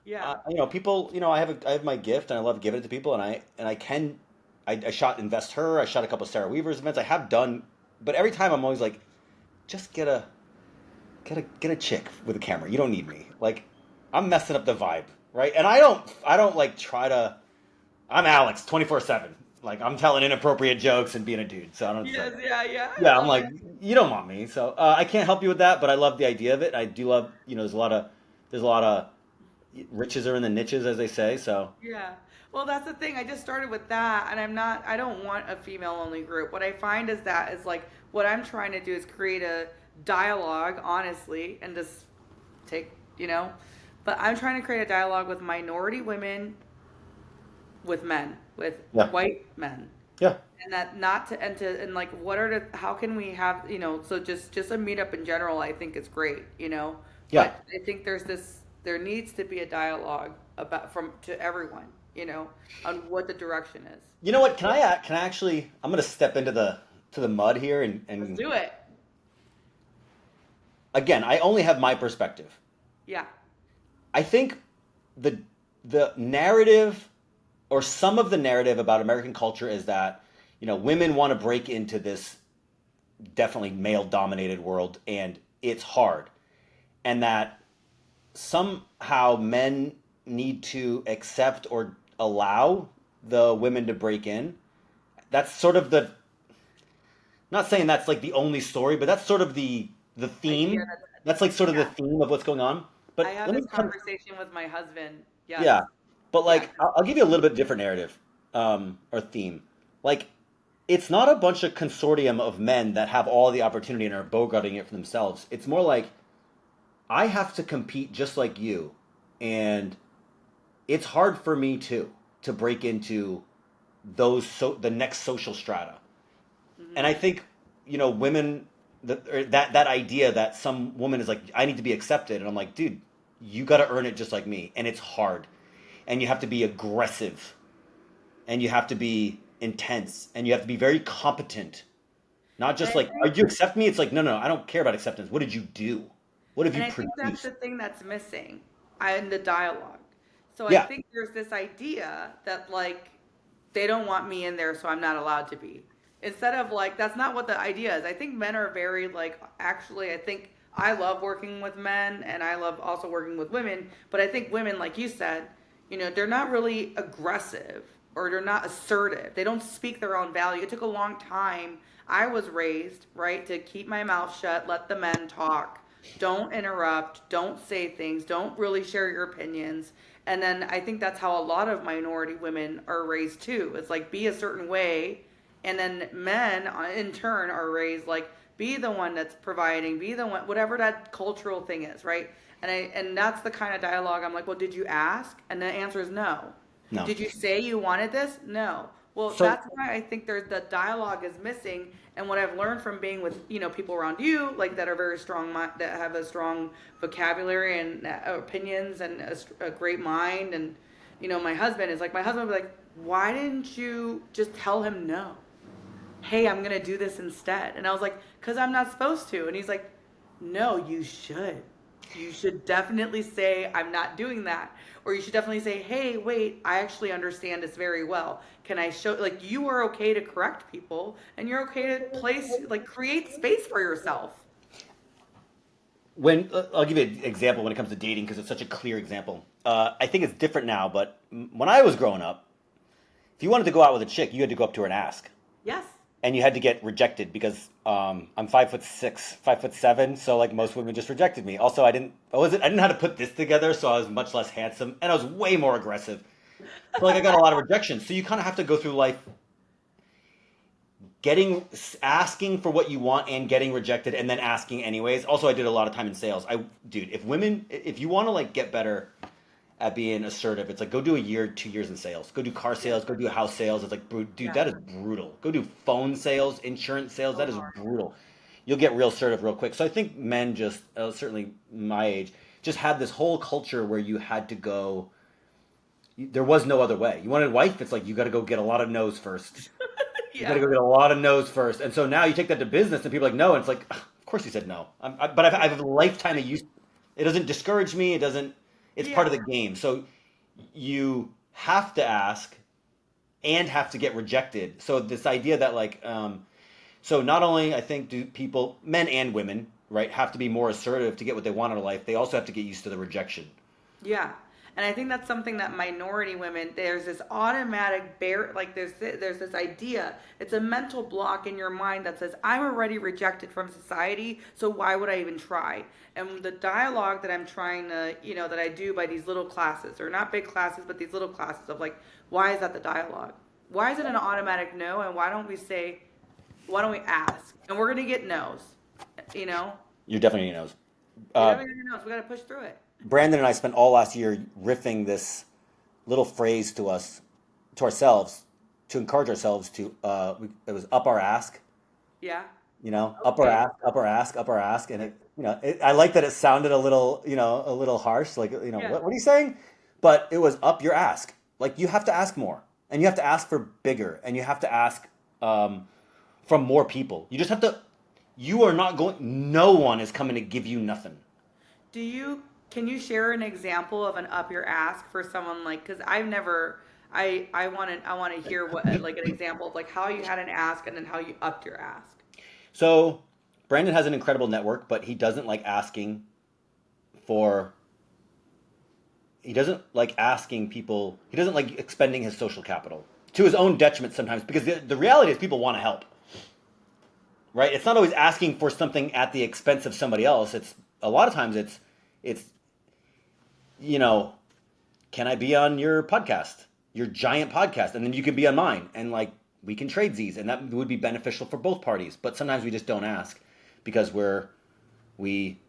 [SPEAKER 1] Yeah.
[SPEAKER 2] people, I have my gift, and I love giving it to people, and I can, I shot Invest Her, I shot a couple Sarah Weaver's events, I have done, but every time I'm always like, just get a chick with a camera. You don't need me. Like, I'm messing up the vibe, right? And I don't like try to. I'm Alex 24/7. Like, I'm telling inappropriate jokes and being a dude. So I don't.
[SPEAKER 1] Yes. Yeah. Yeah. I
[SPEAKER 2] Yeah, I'm
[SPEAKER 1] love
[SPEAKER 2] like,
[SPEAKER 1] it.
[SPEAKER 2] you don't want me. So I can't help you with that, but I love the idea of it. I do love, there's a lot of There's a lot of riches are in the niches, as they say. So
[SPEAKER 1] Yeah. Well, that's the thing. I just started with that, and I don't want a female only group. What I find is that is like, what I'm trying to do is create a dialogue, honestly, and just take, but I'm trying to create a dialogue with minority women, with men, with
[SPEAKER 2] yeah,
[SPEAKER 1] white men.
[SPEAKER 2] yeah,
[SPEAKER 1] And that not to, and like, what are how can we have, so just a meetup in general, I think is great.
[SPEAKER 2] yeah.
[SPEAKER 1] But I think there needs to be a dialogue about from to everyone, on what the direction is.
[SPEAKER 2] You know what? Can I actually? I'm gonna step into the mud here,
[SPEAKER 1] Let's
[SPEAKER 2] and
[SPEAKER 1] do it.
[SPEAKER 2] again, I only have my perspective.
[SPEAKER 1] Yeah.
[SPEAKER 2] I think the the narrative or some of the narrative about American culture is that women want to break into this definitely male dominated world and it's hard, and that somehow men need to accept or allow the women to break in. That's sort of the, not saying that's like the only story, but that's sort of the
[SPEAKER 1] Idea
[SPEAKER 2] theme.
[SPEAKER 1] that,
[SPEAKER 2] That's like sort of the
[SPEAKER 1] yeah.
[SPEAKER 2] theme of what's going on.
[SPEAKER 1] I
[SPEAKER 2] But
[SPEAKER 1] have
[SPEAKER 2] let me
[SPEAKER 1] this
[SPEAKER 2] come.
[SPEAKER 1] conversation with my husband. Yes.
[SPEAKER 2] Yeah, but
[SPEAKER 1] Yeah.
[SPEAKER 2] like I'll give you a little bit different narrative, or theme. Like it's not a bunch of consortium of men that have all the opportunity and are bogarting it for themselves. It's more like I have to compete just like you, and it's hard for me too to break into the next social strata. And
[SPEAKER 1] Hmm.
[SPEAKER 2] I think women that idea that some woman is like I need to be accepted, and I'm like, dude, you got to earn it just like me, and it's hard, and you have to be aggressive, and you have to be intense, and you have to be very competent. Not
[SPEAKER 1] And
[SPEAKER 2] just
[SPEAKER 1] I
[SPEAKER 2] like, are
[SPEAKER 1] think
[SPEAKER 2] you accept me? It's like, no, no, I don't care about acceptance. What did you do? What have
[SPEAKER 1] And
[SPEAKER 2] you
[SPEAKER 1] I think that's
[SPEAKER 2] produced?
[SPEAKER 1] the thing that's missing in the dialogue. So I
[SPEAKER 2] Yeah,
[SPEAKER 1] think there's this idea that like they don't want me in there, so I'm not allowed to be. Instead of like that's not what the idea is. I think men are very like actually I think I love working with men and I love also working with women, but I think women like you said, they're not really aggressive or they're not assertive. They don't speak their own value. It took a long time. I was raised, right, to keep my mouth shut, let the men talk, don't interrupt, don't say things, don't really share your opinions. And then I think that's how a lot of minority women are raised too. It's like be a certain way. And then men in turn are raised like be the one that's providing, be the one, whatever that cultural thing is, right? And that's the kind of dialogue I'm like, well, did you ask? And the answer is no.
[SPEAKER 2] no.
[SPEAKER 1] Did you say you wanted this? No. Well,
[SPEAKER 2] So
[SPEAKER 1] that's why I think there's the dialogue is missing. And what I've learned from being with people around you, like that are very strong, that have a strong vocabulary and opinions and a great mind, and my husband is like my husband would be like, why didn't you just tell him no? Hey, I'm gonna do this instead. And I was like, because I'm not supposed to. And he's like, no, you should. You should definitely say, I'm not doing that. Or you should definitely say, hey, wait, I actually understand this very well. Can I show, like, you are okay to correct people and you're okay to like, create space for yourself.
[SPEAKER 2] when I'll give you an example when it comes to dating because it's such a clear example. I think it's different now, but when I was growing up, if you wanted to go out with a chick, you had to go up to her and ask,
[SPEAKER 1] Yes.
[SPEAKER 2] and you had to get rejected because I'm 5'6", 5'7", so like most women just rejected me. Also, I didn't know how to put this together, so I was much less handsome, and I was way more aggressive. So like I got a lot of rejection. So you kind of have to go through life getting asking for what you want and getting rejected and then asking anyways. Also, I did a lot of time in sales. Dude, if you want to like get better at being assertive, it's like go do a year, 2 years in sales. Go do car
[SPEAKER 1] Yeah.
[SPEAKER 2] sales. Go do house sales. It's like, dude,
[SPEAKER 1] Yeah.
[SPEAKER 2] that is brutal. Go do phone sales, insurance sales.
[SPEAKER 1] So
[SPEAKER 2] That is
[SPEAKER 1] hard.
[SPEAKER 2] brutal. You'll get real assertive real quick. So I think men just, certainly my age, just had this whole culture where you had to go. There was no other way. You wanted a wife, it's like you got to go get a lot of no's first. You got to
[SPEAKER 1] Yeah.
[SPEAKER 2] go get a lot of no's first. And so now you take that to business, and people are like no, and it's like, "Ugh, of course you said no. But I have a lifetime of use. It doesn't discourage me. It doesn't. It's part
[SPEAKER 1] Yeah.
[SPEAKER 2] of the game. So you have to ask and have to get rejected. So this idea that like, so not only I think do people, men and women, right, have to be more assertive to get what they want out of life. They also have to get used to the rejection.
[SPEAKER 1] Yeah. And I think that's something that minority women, there's this automatic like there's this idea, it's a mental block in your mind that says, I'm already rejected from society, so why would I even try? And the dialogue that I'm trying to, that I do by these little classes, or not big classes, but these little classes of like, why is that the dialogue? Why is it an automatic no? And why don't we ask? And we're going to get no's, you know?
[SPEAKER 2] You're definitely knows.
[SPEAKER 1] You're
[SPEAKER 2] Uh,
[SPEAKER 1] never going to get no's. We got to push through it.
[SPEAKER 2] Brandon and I spent all last year riffing this little phrase to ourselves, to encourage ourselves to. It was up our ask.
[SPEAKER 1] Yeah.
[SPEAKER 2] Up our
[SPEAKER 1] Okay.
[SPEAKER 2] ask, up our ask, up our ask, and I like that it sounded a little, a little harsh. Like,
[SPEAKER 1] Yeah.
[SPEAKER 2] what are you saying? But it was up your ask. Like you have to ask more, and you have to ask for bigger, and you have to ask from more people. You just have to. You are not going. No one is coming to give you nothing.
[SPEAKER 1] Can you share an example of an up your ask for someone like, cause I've never, I want to hear what, like an example of like how you had an ask and then how you upped your ask.
[SPEAKER 2] So Brandon has an incredible network, but he doesn't like asking for. He doesn't like asking people. He doesn't like expending his social capital to his own detriment sometimes, because the reality is people want to help, right? It's not always asking for something at the expense of somebody else. It's a lot of times it's you know, can I be on your podcast, your giant podcast, and then you can be on mine, and like we can trade these, and that would be beneficial for both parties. But sometimes we just don't ask because we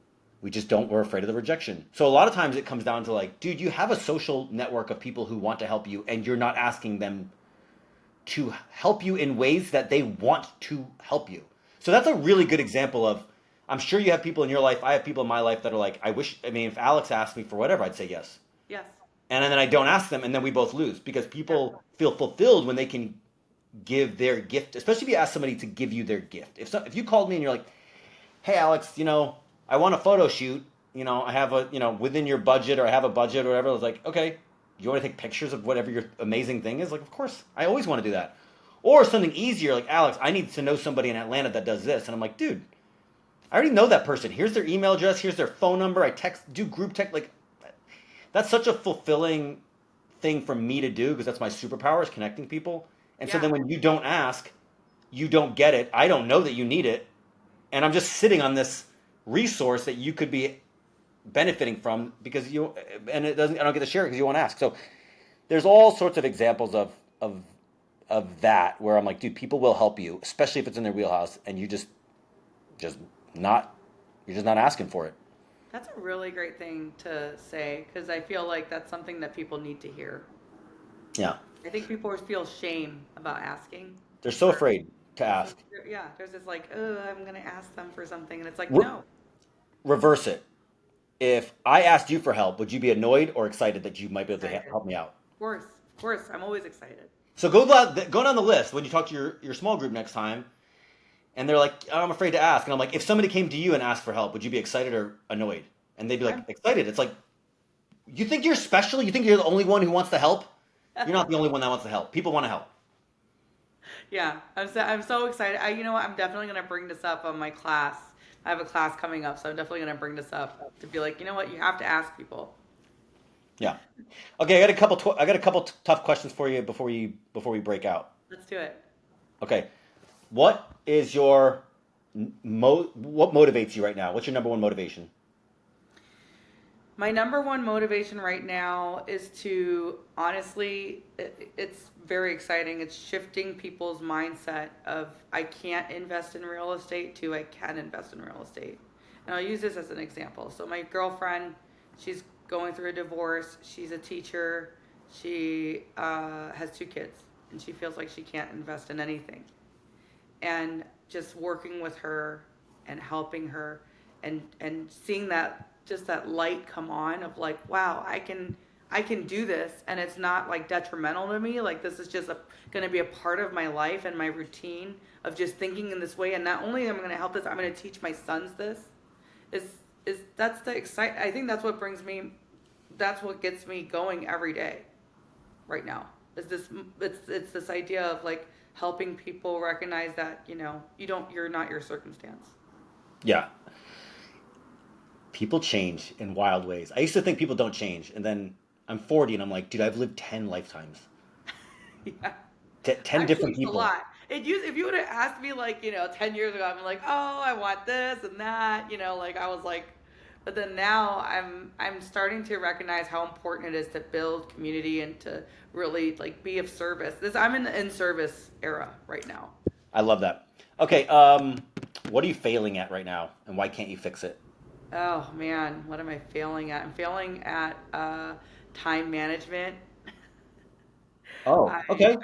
[SPEAKER 2] we just don't. We're afraid of the rejection. So a lot of times it comes down to like, dude, you have a social network of people who want to help you, and you're not asking them to help you in ways that they want to help you. So that's a really good example of. I'm sure you have people in your life. I have people in my life that are like, I wish. I mean, if Alex asked me for whatever, I'd say yes.
[SPEAKER 1] Yes.
[SPEAKER 2] And then I don't ask them, and then we both lose because
[SPEAKER 1] Yeah.
[SPEAKER 2] people feel fulfilled when they can give their gift, especially if you ask somebody to give you their gift. If you called me and you're like, "Hey Alex, I want a photo shoot. I have a within your budget, or I have a budget or whatever." I was like, "Okay, you want to take pictures of whatever your amazing thing is?" Like, of course, I always want to do that. Or something easier, like, "Alex, I need to know somebody in Atlanta that does this," and I'm like, "Dude, I already know that person. Here's their email address. Here's their phone number. I do group text. Like, that's such a fulfilling thing for me to do because that's my superpower is connecting people. And so
[SPEAKER 1] Yeah.
[SPEAKER 2] then when you don't ask, you don't get it. I don't know that you need it, and I'm just sitting on this resource that you could be benefiting from because and it doesn't. I don't get to share it because you won't ask. So there's all sorts of examples of that where I'm like, dude, people will help you, especially if it's in their wheelhouse, and just not you're just not asking for it.
[SPEAKER 1] That's a really great thing to say because I feel like that's something that people need to hear.
[SPEAKER 2] Yeah,
[SPEAKER 1] I think people feel shame about asking.
[SPEAKER 2] they're so
[SPEAKER 1] Or
[SPEAKER 2] afraid to ask.
[SPEAKER 1] yeah, there's this like, oh, I'm gonna ask them for something, and it's like,
[SPEAKER 2] Re-
[SPEAKER 1] no,
[SPEAKER 2] Reverse it. If I asked you for help, would you be annoyed or excited that you might be able to
[SPEAKER 1] excited.
[SPEAKER 2] help me out?
[SPEAKER 1] Of course, I'm always excited.
[SPEAKER 2] So go down the list when you talk to your small group next time, and they're like, oh, I'm afraid to ask. And I'm like, if somebody came to you and asked for help, would you be excited or annoyed? And they'd be like,
[SPEAKER 1] I'm,
[SPEAKER 2] excited. It's like, you think you're special? You think you're the only one who wants to help? You're not the only one that wants to help. People want to help.
[SPEAKER 1] yeah, I'm so excited. You know what? I'm definitely gonna bring this up on my class. I have a class coming up, so I'm definitely gonna bring this up to be like, you know what? You have to ask people.
[SPEAKER 2] Yeah. Okay, I got a couple tough questions for you before we break out.
[SPEAKER 1] Let's do it.
[SPEAKER 2] Okay. What is your what motivates you right now? What's your number one motivation?
[SPEAKER 1] My number one motivation right now is to honestly, it's very exciting. It's shifting people's mindset of I can't invest in real estate to I can invest in real estate. And I'll use this as an example. So my girlfriend, she's going through a divorce. She's a teacher. She has two kids, and she feels like she can't invest in anything. And just working with her and helping her and seeing that just that light come on of like, wow, I can do this, and it's not like detrimental to me. Like this is just going to be a part of my life and my routine of just thinking in this way. And not only am I going to help this, I'm going to teach my sons this. Is that's the excite? I think that's what brings me. That's what gets me going every day. Right now, is this? It's this idea of like helping people recognize that you're not your circumstance.
[SPEAKER 2] Yeah. People change in wild ways. I used to think people don't change, and then I'm 40 and I'm like, dude, I've lived 10 lifetimes.
[SPEAKER 1] Yeah.
[SPEAKER 2] 10
[SPEAKER 1] I've
[SPEAKER 2] different
[SPEAKER 1] changed a
[SPEAKER 2] people.
[SPEAKER 1] lot. It used if you would have asked me like, 10 years ago, I'm like, oh, I want this and that, like I was like, but then now I'm starting to recognize how important it is to build community and to really like be of service. I'm in the in service era right now.
[SPEAKER 2] I love that. Okay, what are you failing at right now, and why can't you fix it?
[SPEAKER 1] Oh man, what am I failing at? I'm failing at time management.
[SPEAKER 2] Oh,
[SPEAKER 1] I
[SPEAKER 2] okay.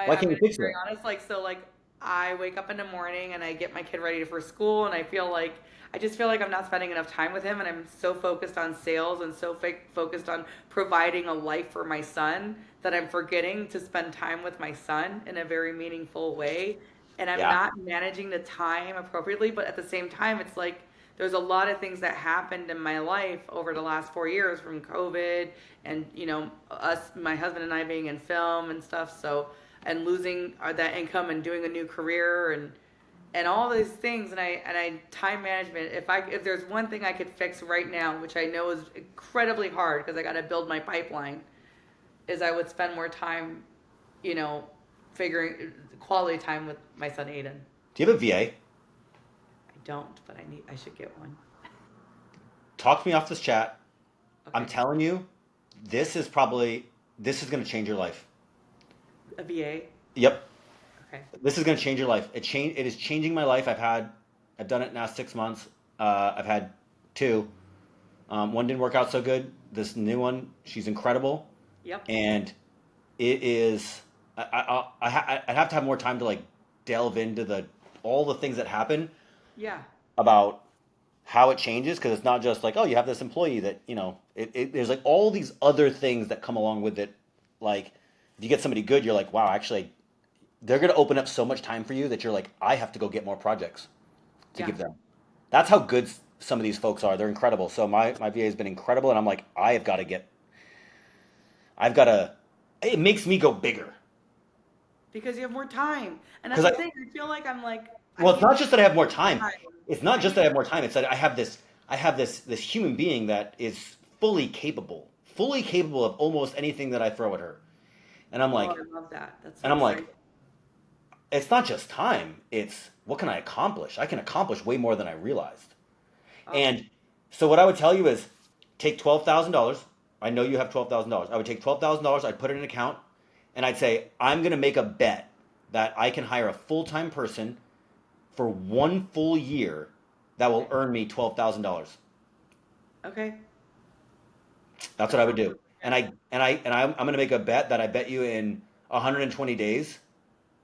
[SPEAKER 2] Why
[SPEAKER 1] I'm
[SPEAKER 2] can't you
[SPEAKER 1] gonna be
[SPEAKER 2] fix
[SPEAKER 1] very
[SPEAKER 2] it?
[SPEAKER 1] honest. Like so, like I wake up in the morning and I get my kid ready for school, and I just feel like I'm not spending enough time with him, and I'm so focused on sales and so focused on providing a life for my son that I'm forgetting to spend time with my son in a very meaningful way, and I'm
[SPEAKER 2] Yeah,
[SPEAKER 1] not managing the time appropriately. But at the same time, it's like there's a lot of things that happened in my life over the last 4 years from COVID and my husband and I being in film and stuff. So and losing that income and doing a new career and all these things and I time management. If there's one thing I could fix right now, which I know is incredibly hard because I got to build my pipeline, is I would spend more time, you know, figuring quality time with my son Aiden.
[SPEAKER 2] do you have a VA?
[SPEAKER 1] I don't, but I should get one.
[SPEAKER 2] Talk to me off this chat. I'm
[SPEAKER 1] Okay,
[SPEAKER 2] telling you, this is going to change your life.
[SPEAKER 1] a VA.
[SPEAKER 2] Yep,
[SPEAKER 1] Okay.
[SPEAKER 2] this is going to change your life. It is changing my life. I've done it now 6 months. I've had two. One didn't work out so good. This new one, she's incredible,
[SPEAKER 1] Yep.
[SPEAKER 2] and it is. I'd have to have more time to like delve into the all the things that happen
[SPEAKER 1] Yeah.
[SPEAKER 2] about how it changes, because it's not just like, oh, you have this employee that there's like all these other things that come along with it. Like if you get somebody good, you're like, wow, actually they're going to open up so much time for you that you're like, I have to go get more projects to
[SPEAKER 1] Yeah.
[SPEAKER 2] give them. That's how good some of these folks are. They're incredible. So my VA has been incredible, and I'm like, I've got to. It makes me go bigger
[SPEAKER 1] Because you have more time, and that's
[SPEAKER 2] because
[SPEAKER 1] the thing. I feel like I
[SPEAKER 2] well, it's
[SPEAKER 1] can't
[SPEAKER 2] not just that I have more
[SPEAKER 1] manage
[SPEAKER 2] time.
[SPEAKER 1] time.
[SPEAKER 2] It's not
[SPEAKER 1] I
[SPEAKER 2] just
[SPEAKER 1] need
[SPEAKER 2] that I have more time. It's that I have this human being that is fully capable of almost anything that I throw at her. And I'm
[SPEAKER 1] Oh,
[SPEAKER 2] like,
[SPEAKER 1] I love that. That's so
[SPEAKER 2] and I'm like,
[SPEAKER 1] exciting.
[SPEAKER 2] it's not just time. It's what can I accomplish? I can accomplish way more than I realized.
[SPEAKER 1] Oh,
[SPEAKER 2] And so what I would tell you is take $12,000. I know you have $12,000. I would take $12,000. I'd put it in an account, and I'd say I'm going to make a bet that I can hire a full-time person for 1 full year that will
[SPEAKER 1] okay.
[SPEAKER 2] earn me $12,000.
[SPEAKER 1] Okay.
[SPEAKER 2] That's what
[SPEAKER 1] That
[SPEAKER 2] I would
[SPEAKER 1] sounds
[SPEAKER 2] do.
[SPEAKER 1] really
[SPEAKER 2] And
[SPEAKER 1] good.
[SPEAKER 2] I'm going to make a bet that I bet you in 120 days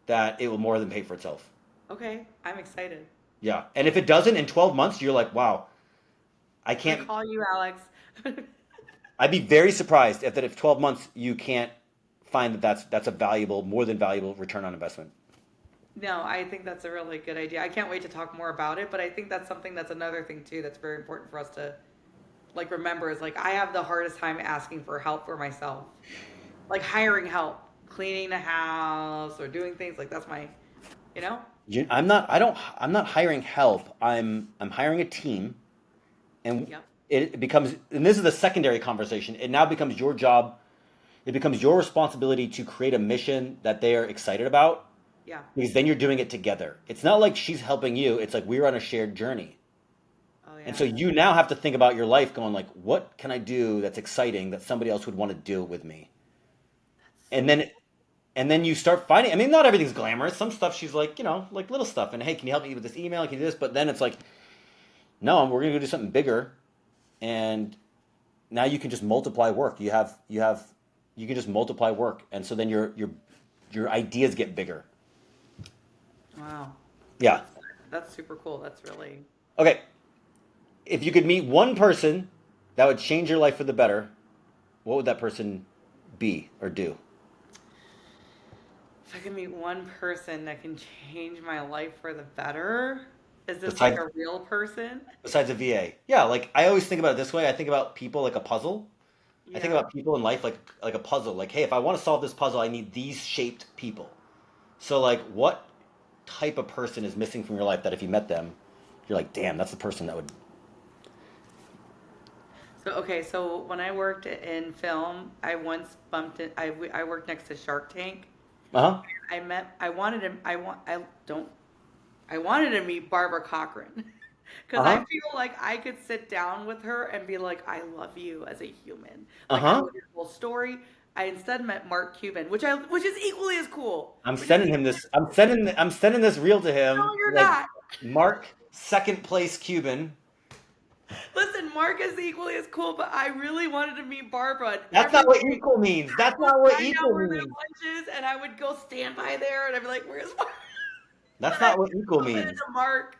[SPEAKER 2] that it will more than pay for itself.
[SPEAKER 1] Okay. I'm excited.
[SPEAKER 2] Yeah. And if it doesn't in 12 months, you're like, wow, I
[SPEAKER 1] I'm gonna
[SPEAKER 2] can't.
[SPEAKER 1] call you, Alex.
[SPEAKER 2] I'd be very surprised if 12 months you can't find that that's a valuable, more than valuable return on investment.
[SPEAKER 1] No, I think that's a really good idea. I can't wait to talk more about it, but I think that's something that's another thing too that's very important for us to like remember is like I have the hardest time asking for help for myself. Like hiring help, cleaning the house or doing things like that's my, you know?
[SPEAKER 2] I'm not. I don't. I'm not hiring help. I'm hiring a team, and
[SPEAKER 1] Yep.
[SPEAKER 2] it becomes. And this is a secondary conversation. It now becomes your job. It becomes your responsibility to create a mission that they are excited about,
[SPEAKER 1] Yeah.
[SPEAKER 2] because then you're doing it together. It's not like she's helping you. It's like we're on a shared journey.
[SPEAKER 1] Oh
[SPEAKER 2] And
[SPEAKER 1] yeah.
[SPEAKER 2] so you now have to think about your life going like, what can I do that's exciting that somebody else would want to do with me?
[SPEAKER 1] That's
[SPEAKER 2] And
[SPEAKER 1] so
[SPEAKER 2] then and then you start finding, I mean, not everything's glamorous. Some stuff she's like, like little stuff. And hey, can you help me with this email? Can you do this? But then it's like, no, we're gonna go do something bigger. And now you can just multiply work. You can just multiply work. And so then your ideas get bigger.
[SPEAKER 1] wow.
[SPEAKER 2] Yeah.
[SPEAKER 1] That's super cool. That's really
[SPEAKER 2] Okay. If you could meet one person that would change your life for the better, what would that person be or do?
[SPEAKER 1] if I could meet one person that can change my life for the better, is this like
[SPEAKER 2] Besides
[SPEAKER 1] a real person?
[SPEAKER 2] besides a VA. Yeah, like I always think about it this way. I think about people like a puzzle. I think
[SPEAKER 1] Yeah.
[SPEAKER 2] about people in life like a puzzle. Like, hey, if I want to solve this puzzle, I need these shaped people. So like what type of person is missing from your life that if you met them, you're like, damn, that's the person that would.
[SPEAKER 1] So when I worked in film, I once bumped it. I worked next to Shark Tank.
[SPEAKER 2] Uh-huh.
[SPEAKER 1] I wanted him. I don't. I wanted to meet Barbara Cochran because I
[SPEAKER 2] Uh-huh.
[SPEAKER 1] feel like I could sit down with her and be like, I love you as a human. Like I
[SPEAKER 2] Uh-huh.
[SPEAKER 1] love your whole story. I instead met Mark Cuban, which is equally as cool.
[SPEAKER 2] I'm
[SPEAKER 1] Which is
[SPEAKER 2] sending him
[SPEAKER 1] equally
[SPEAKER 2] this. I'm sending this reel to
[SPEAKER 1] no,
[SPEAKER 2] him.
[SPEAKER 1] you're
[SPEAKER 2] Like,
[SPEAKER 1] not.
[SPEAKER 2] Mark, second place Cuban.
[SPEAKER 1] Listen, Mark is equally as cool, but I really wanted to meet Barbara. And
[SPEAKER 2] That's
[SPEAKER 1] every
[SPEAKER 2] not what
[SPEAKER 1] day
[SPEAKER 2] equal means.
[SPEAKER 1] I
[SPEAKER 2] That's
[SPEAKER 1] would
[SPEAKER 2] not what
[SPEAKER 1] find out
[SPEAKER 2] equal
[SPEAKER 1] where their
[SPEAKER 2] means.
[SPEAKER 1] lunch is, and I would go stand by there, and I'd be like, "Where's Mark?"
[SPEAKER 2] That's
[SPEAKER 1] And I
[SPEAKER 2] not what equal
[SPEAKER 1] bump into
[SPEAKER 2] means.
[SPEAKER 1] Mark,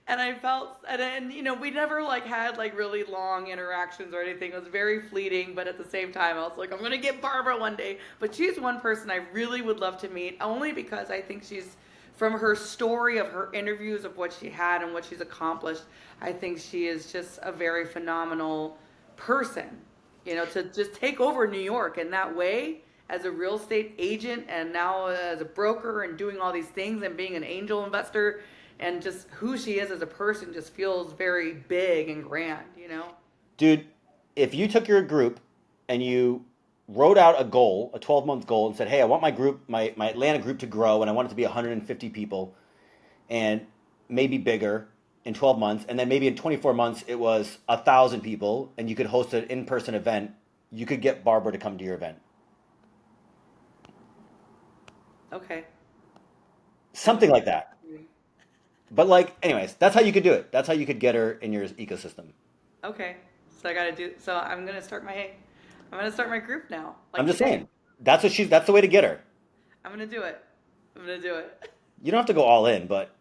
[SPEAKER 1] and I felt, and we never like had like really long interactions or anything. It was very fleeting, but at the same time, I was like, I'm gonna get Barbara one day. But she's one person I really would love to meet, only because I think she's from her story of her interviews of what she had and what she's accomplished. I think she is just a very phenomenal person. To just take over New York in that way as a real estate agent and now as a broker and doing all these things and being an angel investor and just who she is as a person just feels very big and grand.
[SPEAKER 2] Dude, if you took your group and you wrote out a goal, a 12-month goal, and said, hey, I want my group, my Atlanta group to grow, and I want it to be 150 people and maybe bigger in 12 months, and then maybe in 24 months it was 1,000 people, and you could host an in-person event, you could get Barbara to come to your event.
[SPEAKER 1] Okay. I'm
[SPEAKER 2] Something
[SPEAKER 1] gonna
[SPEAKER 2] like that. But like, anyways, that's how you could do it. That's how you could get her in your ecosystem.
[SPEAKER 1] Okay. So I'm gonna start my group now,
[SPEAKER 2] I'm
[SPEAKER 1] like
[SPEAKER 2] just
[SPEAKER 1] today.
[SPEAKER 2] saying. That's the way to get her.
[SPEAKER 1] I'm gonna do it. I'm gonna do it.
[SPEAKER 2] You don't have to go all in, but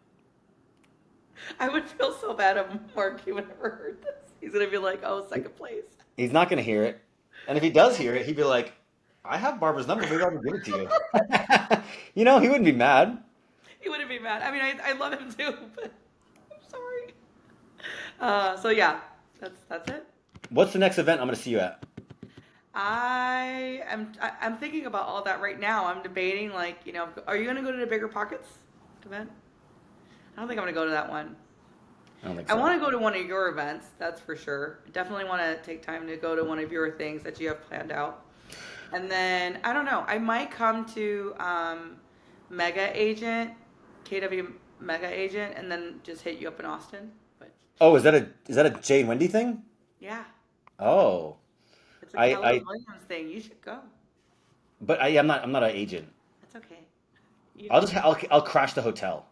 [SPEAKER 1] I would feel so bad if Mark even ever heard this. He's gonna be like, oh, second place.
[SPEAKER 2] he's not going to hear it. And if he does hear it, he'd be like, I have Barbara's number. Maybe I'll give it to you. He wouldn't be mad.
[SPEAKER 1] He wouldn't be mad. I mean, I love him too, but I'm sorry. So yeah, that's it.
[SPEAKER 2] What's the next event I'm going to see you at?
[SPEAKER 1] I'm thinking about all that right now. I'm debating like, are you gonna go to the Bigger Pockets event? I don't think I'm gonna go to that one.
[SPEAKER 2] I don't think
[SPEAKER 1] I
[SPEAKER 2] so.
[SPEAKER 1] want to go to one of your events, that's for sure. Definitely want to take time to go to one of your things that you have planned out. And then I don't know. I might come to Mega Agent, KW Mega Agent, and then just hit you up in Austin. But
[SPEAKER 2] Oh, is that a Jay and Wendy thing?
[SPEAKER 1] yeah,
[SPEAKER 2] Oh,
[SPEAKER 1] it's a
[SPEAKER 2] I
[SPEAKER 1] Keller
[SPEAKER 2] I
[SPEAKER 1] Williams thing. You should go.
[SPEAKER 2] but I'm not an agent.
[SPEAKER 1] That's okay. You
[SPEAKER 2] I'll
[SPEAKER 1] don't
[SPEAKER 2] just I'll crash the hotel.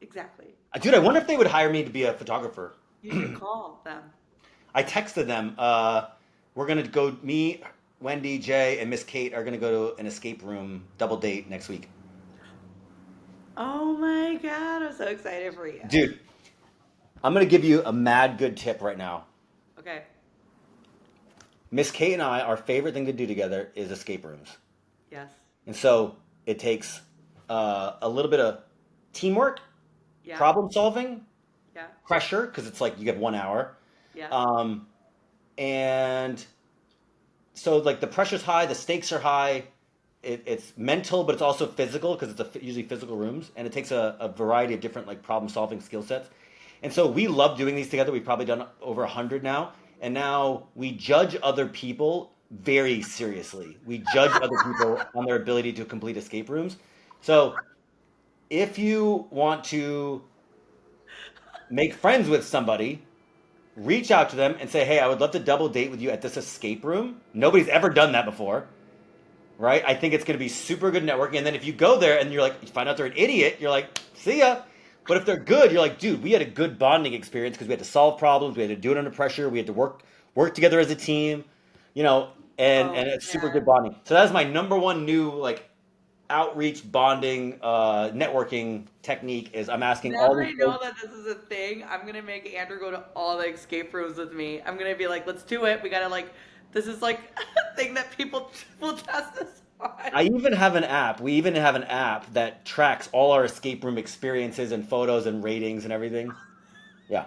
[SPEAKER 1] exactly.
[SPEAKER 2] Dude, I wonder if they would hire me to be a photographer.
[SPEAKER 1] You should call them.
[SPEAKER 2] I texted them. We're gonna go. Me, Wendy, Jay, and Miss Kate are gonna go to an escape room double date next week.
[SPEAKER 1] Oh my God, I'm so excited for you.
[SPEAKER 2] Dude, I'm gonna give you a mad good tip right now.
[SPEAKER 1] Okay.
[SPEAKER 2] Miss Kate and I, our favorite thing to do together is escape rooms,
[SPEAKER 1] Yes.
[SPEAKER 2] and so it takes a little bit of teamwork,
[SPEAKER 1] Yeah.
[SPEAKER 2] problem solving,
[SPEAKER 1] Yeah.
[SPEAKER 2] pressure because it's like you get 1 hour,
[SPEAKER 1] Yeah.
[SPEAKER 2] um, and so like the pressure's high, the stakes are high. It's mental, but it's also physical because it's usually physical rooms, and it takes a variety of different like problem solving skill sets. And so we love doing these together. We've probably done over 100 now, and now we judge other people very seriously. We judge other people on their ability to complete escape rooms. So if you want to make friends with somebody, reach out to them and say, "Hey, I would love to double date with you at this escape room." Nobody's ever done that before. Right? I think it's going to be super good networking. And then if you go there and you're like, you find out they're an idiot, you're like, see ya. But if they're good, you're like, dude, we had a good bonding experience because we had to solve problems, we had to do it under pressure, we had to work together as a team, and
[SPEAKER 1] Oh
[SPEAKER 2] it's super
[SPEAKER 1] man.
[SPEAKER 2] good bonding. So that's my number one new like outreach bonding networking technique is I'm asking
[SPEAKER 1] Now
[SPEAKER 2] all
[SPEAKER 1] that
[SPEAKER 2] these
[SPEAKER 1] I know
[SPEAKER 2] folks.
[SPEAKER 1] that this is a thing, I'm gonna make Andrew go to all the escape rooms with me. I'm gonna be like, let's do it. We gotta like, this is like a thing that people will test us on.
[SPEAKER 2] I even have an app. We even have an app that tracks all our escape room experiences and photos and ratings and everything. Yeah.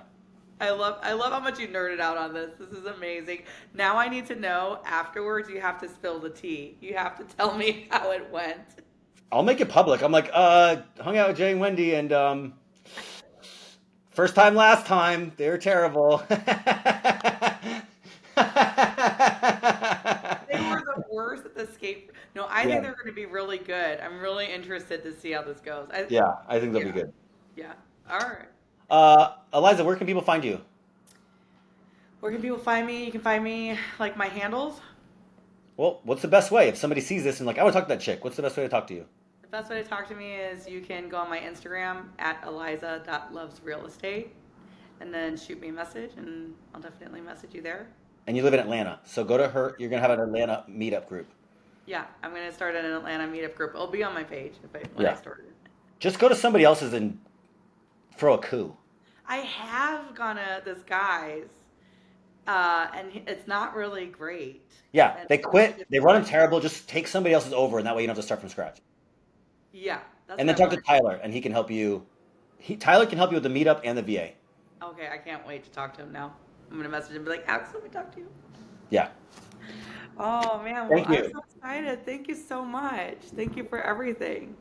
[SPEAKER 1] I love how much you nerded out on this. This is amazing. Now I need to know afterwards. You have to spill the tea. You have to tell me how it went.
[SPEAKER 2] I'll make it public. I'm like, hung out with Jay and Wendy, and first time, last time, they were terrible.
[SPEAKER 1] worst at the skate. No, I
[SPEAKER 2] Yeah.
[SPEAKER 1] think they're going to be really good. I'm really interested to see how this goes.
[SPEAKER 2] Yeah, I think they'll be
[SPEAKER 1] Yeah,
[SPEAKER 2] good.
[SPEAKER 1] yeah. All right.
[SPEAKER 2] Eliza, where can people find you?
[SPEAKER 1] Where can people find me? You can find me like my handles.
[SPEAKER 2] Well, what's the best way if somebody sees this and like, I want to talk to that chick? What's the best way to talk to you?
[SPEAKER 1] The best way to talk to me is you can go on my Instagram at eliza.lovesrealestate and then shoot me a message and I'll definitely message you there.
[SPEAKER 2] And you live in Atlanta, so go to her. You're gonna have an Atlanta meetup group.
[SPEAKER 1] Yeah, I'm going to start an Atlanta meetup group. It'll be on my page when I
[SPEAKER 2] Yeah.
[SPEAKER 1] start it.
[SPEAKER 2] Just go to somebody else's and throw a coup.
[SPEAKER 1] I have gone to this guy's, and it's not really great.
[SPEAKER 2] Yeah,
[SPEAKER 1] And
[SPEAKER 2] they
[SPEAKER 1] it's really
[SPEAKER 2] quit. They run them
[SPEAKER 1] disappointing.
[SPEAKER 2] terrible. Just take somebody else's over, and that way you don't have to start from scratch.
[SPEAKER 1] Yeah, that's
[SPEAKER 2] And
[SPEAKER 1] what
[SPEAKER 2] then
[SPEAKER 1] I
[SPEAKER 2] talk
[SPEAKER 1] want
[SPEAKER 2] to
[SPEAKER 1] to do.
[SPEAKER 2] Tyler, and he can help you. Tyler can help you with the meetup and the VA.
[SPEAKER 1] Okay, I can't wait to talk to him now. I'm gonna message him and be like, Alex, let me talk to you.
[SPEAKER 2] Yeah.
[SPEAKER 1] Oh man, well
[SPEAKER 2] Thank
[SPEAKER 1] I'm
[SPEAKER 2] you.
[SPEAKER 1] so excited. Thank you so much. Thank you for everything.